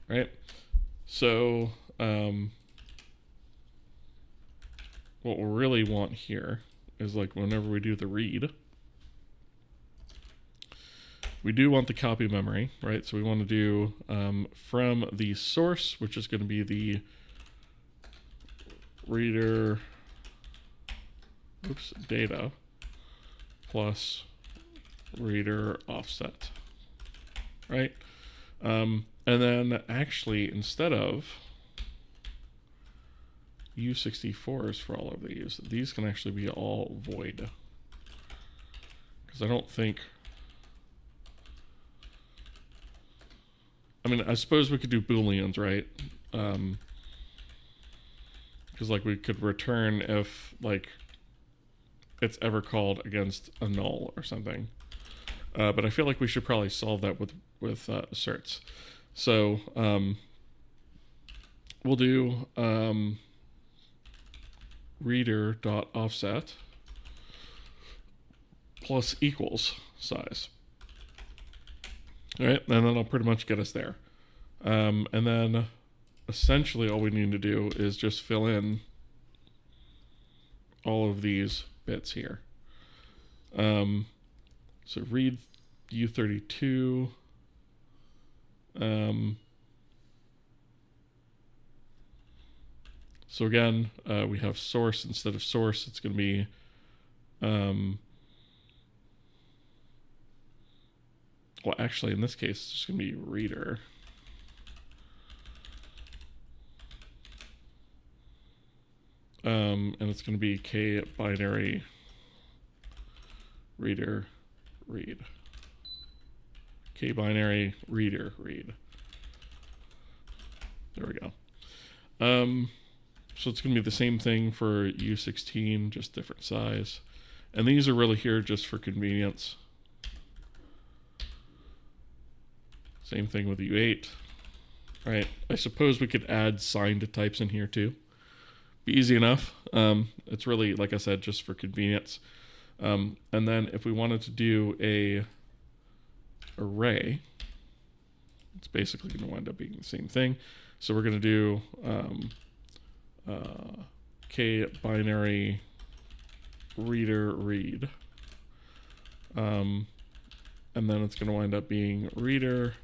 Right? So what we really want here is, like, whenever we do the read, we do want the copy memory, right? So we want to do from the source, which is going to be the reader data plus reader offset, right? And then actually, instead of U64s for all of these can actually be all void, because I don't think, I mean, I suppose we could do booleans, right? Because like we could return if like it's ever called against a null or something, but I feel like we should probably solve that with asserts. So we'll do reader.offset plus equals size. All right, and then that'll pretty much get us there. And then essentially all we need to do is just fill in all of these bits here. So read U32. So again, we have source instead of source. It's going to be well, actually, in this case, it's just going to be reader. And it's going to be K binary reader read. K binary reader read. There we go. So it's going to be the same thing for U16, just different size. And these are really here just for convenience. Same thing with U8. All right, I suppose we could add signed types in here too. Be easy enough. It's really, like I said, just for convenience. And then if we wanted to do a array, it's basically going to wind up being the same thing. So we're going to do K binary reader read. And then it's going to wind up being reader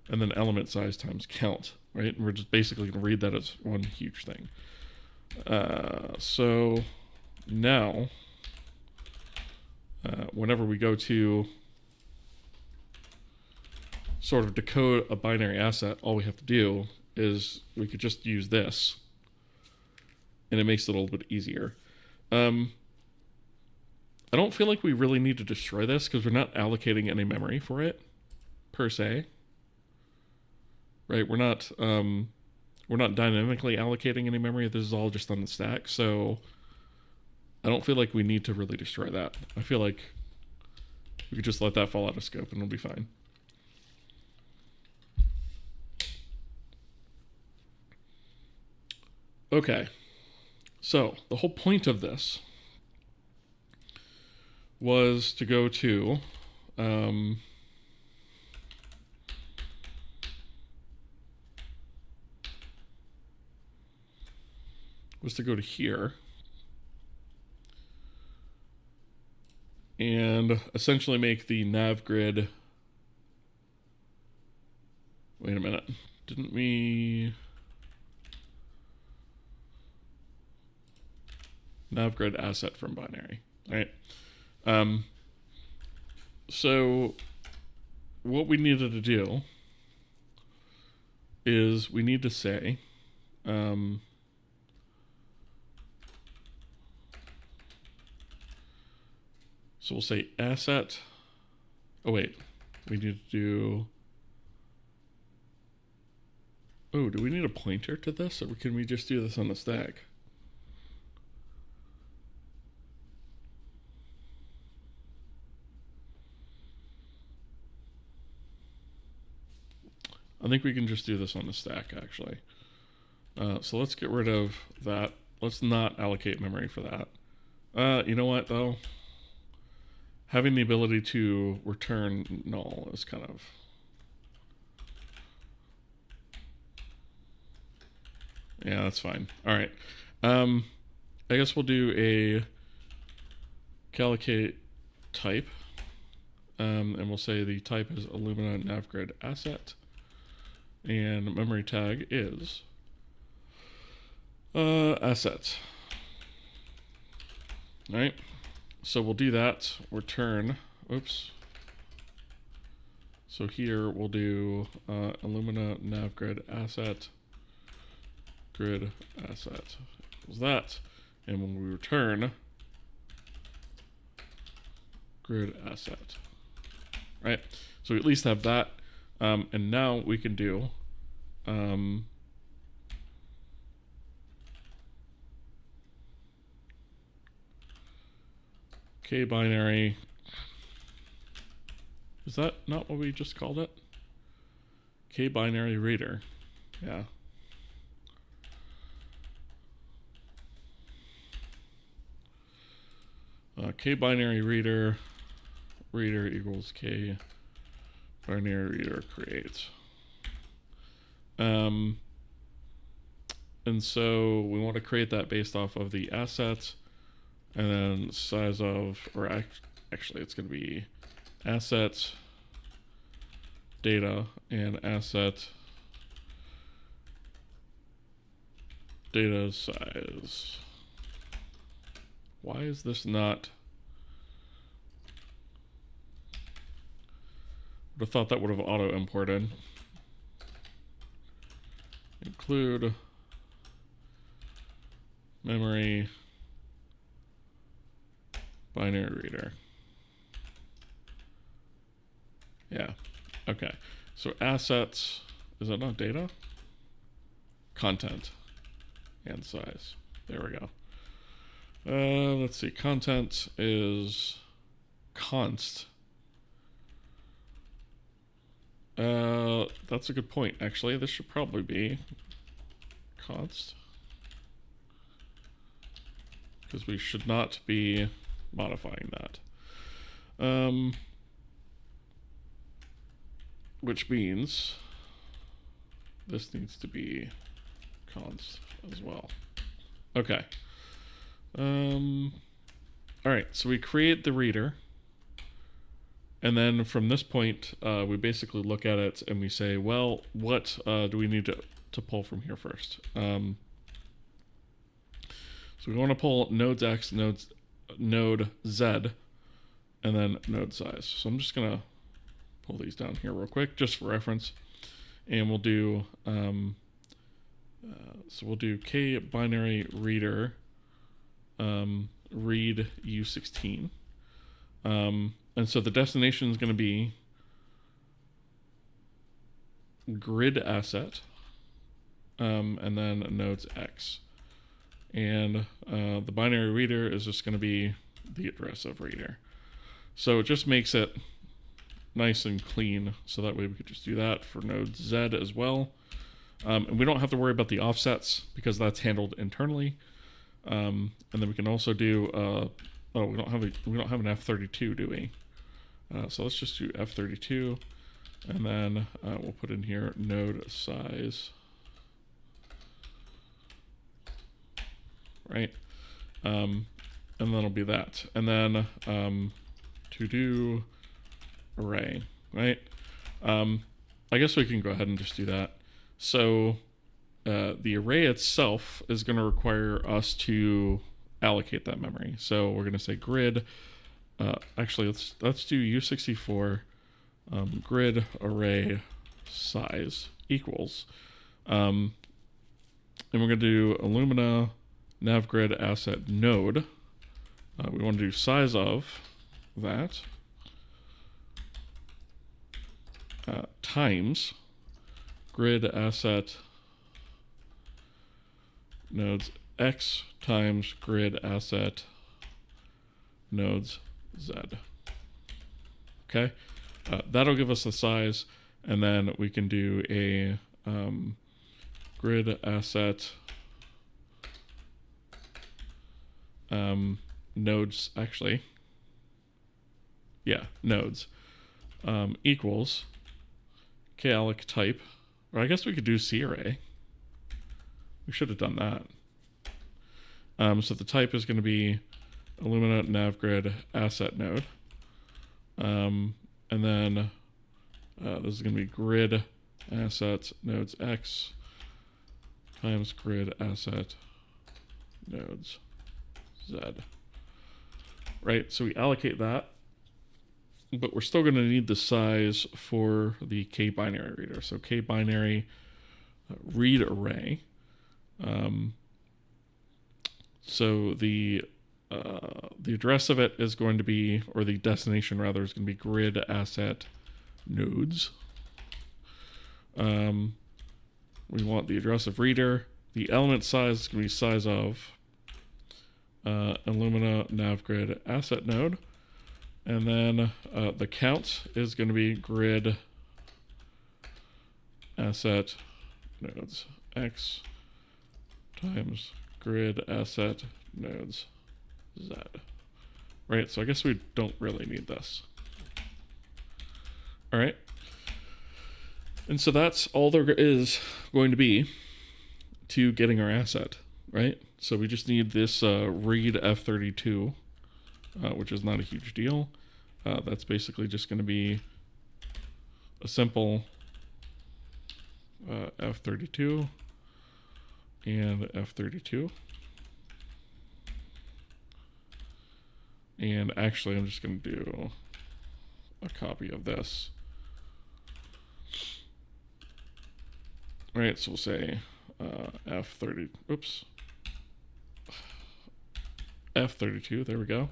and then element size times count, right? And we're just basically going to read that as one huge thing. So now, whenever we go to sort of decode a binary asset, all we have to do is we could just use this, and it makes it a little bit easier. I don't feel like we really need to destroy this because we're not allocating any memory for it, per se. Right? We're not dynamically allocating any memory. This is all just on the stack, so I don't feel like we need to really destroy that. I feel like we could just let that fall out of scope and it'll be fine. Okay, so the whole point of this was to go to was to go to here and essentially make the nav grid. Wait a minute. Didn't we... nav grid asset from binary. All right. So what we needed to do is we need to say, so we'll say asset. Oh, wait. We need to do... Oh, do we need a pointer to this? Or can we just do this on the stack? I think we can just do this on the stack, actually. So let's get rid of that. Let's not allocate memory for that. You know what, though? Having the ability to return null is kind of... Yeah, that's fine. All right. I guess we'll do a allocate type. And we'll say the type is Illumina navgrid asset. And memory tag is asset. All right. So we'll do that, return, oops. So here we'll do Illumina navgrid asset, grid asset equals that. And when we return, grid asset, right? So we at least have that. And now we can do k-binary. Is that not what we just called it? K-binary reader. Yeah. K-binary reader equals k-binary reader create. And so we want to create that based off of the assets. And then size of, or actually it's going to be assets, data, and asset, data size. Why is this not? Would have thought that would have auto imported. Include memory binary reader. Yeah. Okay. So assets, is that not data? Content and size. There we go. Let's see. Content is const. That's a good point. Actually, this should probably be const, because we should not be modifying that. Which means this needs to be const as well. Okay. All right, so we create the reader, and then from this point, we basically look at it and we say, well, what do we need to pull from here first? So we want to pull nodes X, node Z, and then node size. So I'm just gonna pull these down here real quick, just for reference, and we'll do so we'll do k binary reader read u16, and so the destination is going to be grid asset, and then nodes X, and the binary reader is just going to be the address of reader. So it just makes it nice and clean, so that way we could just do that for node Z as well. And we don't have to worry about the offsets because that's handled internally. And then we can also do oh, we don't have an F32, do we? So let's just do F32, and then we'll put in here node size, right? And then it'll be that. And then to do array, right? I guess we can go ahead and just do that. So the array itself is going to require us to allocate that memory. So we're going to say grid. Actually, let's do U64 grid array size equals. And we're going to do Illumina navgrid asset node. We want to do size of that times grid asset nodes X times grid asset nodes Z. Okay, that'll give us the size, and then we can do a grid asset nodes, actually, yeah, nodes equals kalloc type, or I guess we could do C array. We should have done that. So the type is going to be Illumina navgrid asset node. And then this is going to be grid asset nodes X times grid asset nodes Z. Right, so we allocate that, but we're still going to need the size for the k-binary reader. So k-binary read array. So the address of it is going to be, or the destination rather, is going to be grid asset nodes. We want the address of reader. The element size is going to be size of Illumina navgrid asset node. And then the count is going to be grid asset nodes X times grid asset nodes Z. Right, so I guess we don't really need this. All right. And so that's all there is going to be to getting our asset, right? So we just need this read F32, which is not a huge deal. That's basically just going to be a simple F32 and F32. And actually, I'm just going to do a copy of this. All right, so we'll say F30, oops. F32, there we go.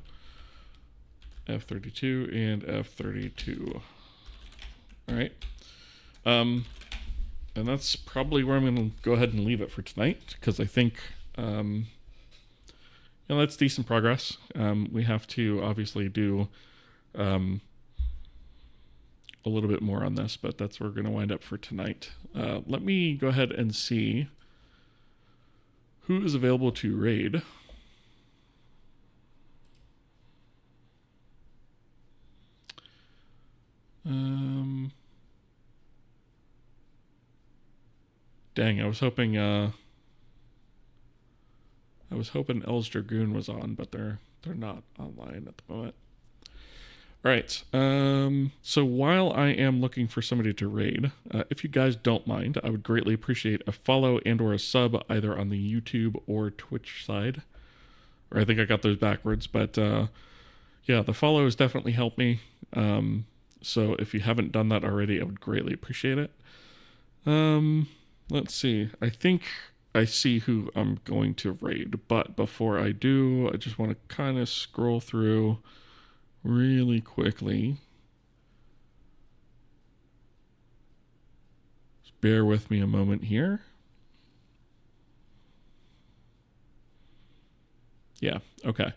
F32 and F32. All right. And that's probably where I'm going to go ahead and leave it for tonight, because I think, that's decent progress. We have to obviously do a little bit more on this, but that's where we're going to wind up for tonight. Let me go ahead and see who is available to raid. Dang, I was hoping Els Dragoon was on, but they're not online at the moment. All right. So while I am looking for somebody to raid, if you guys don't mind, I would greatly appreciate a follow and or a sub either on the YouTube or Twitch side. Or I think I got those backwards, but yeah, the follows definitely help me. So if you haven't done that already, I would greatly appreciate it. Let's see. I think I see who I'm going to raid, but before I do, I just want to kind of scroll through really quickly. Just bear with me a moment here. Yeah, okay.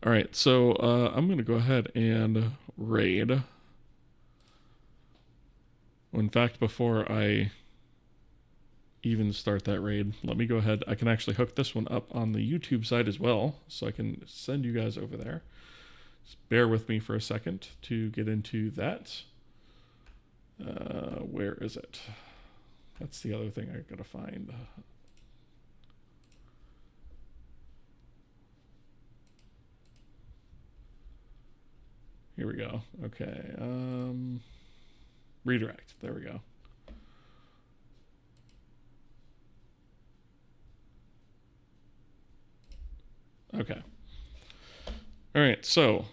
All right, so I'm going to go ahead and raid. In fact, before I even start that raid, let me go ahead. I can actually hook this one up on the YouTube side as well, so I can send you guys over there Just bear with me for a second to get into that. Where is it? That's the other thing I gotta find. Here we go. Okay. Redirect. There we go. Okay. All right. So,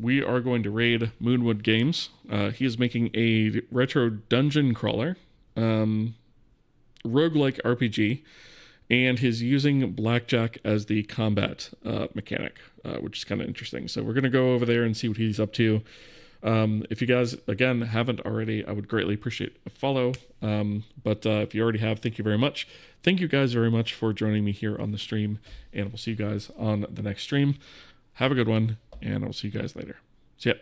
we are going to raid Moonwood Games. He is making a retro dungeon crawler, roguelike RPG, and he's using blackjack as the combat mechanic, which is kind of interesting. So we're going to go over there and see what he's up to. If you guys, again, haven't already, I would greatly appreciate a follow. But if you already have, thank you very much. Thank you guys very much for joining me here on the stream, and we'll see you guys on the next stream. Have a good one, and I'll see you guys later. See ya.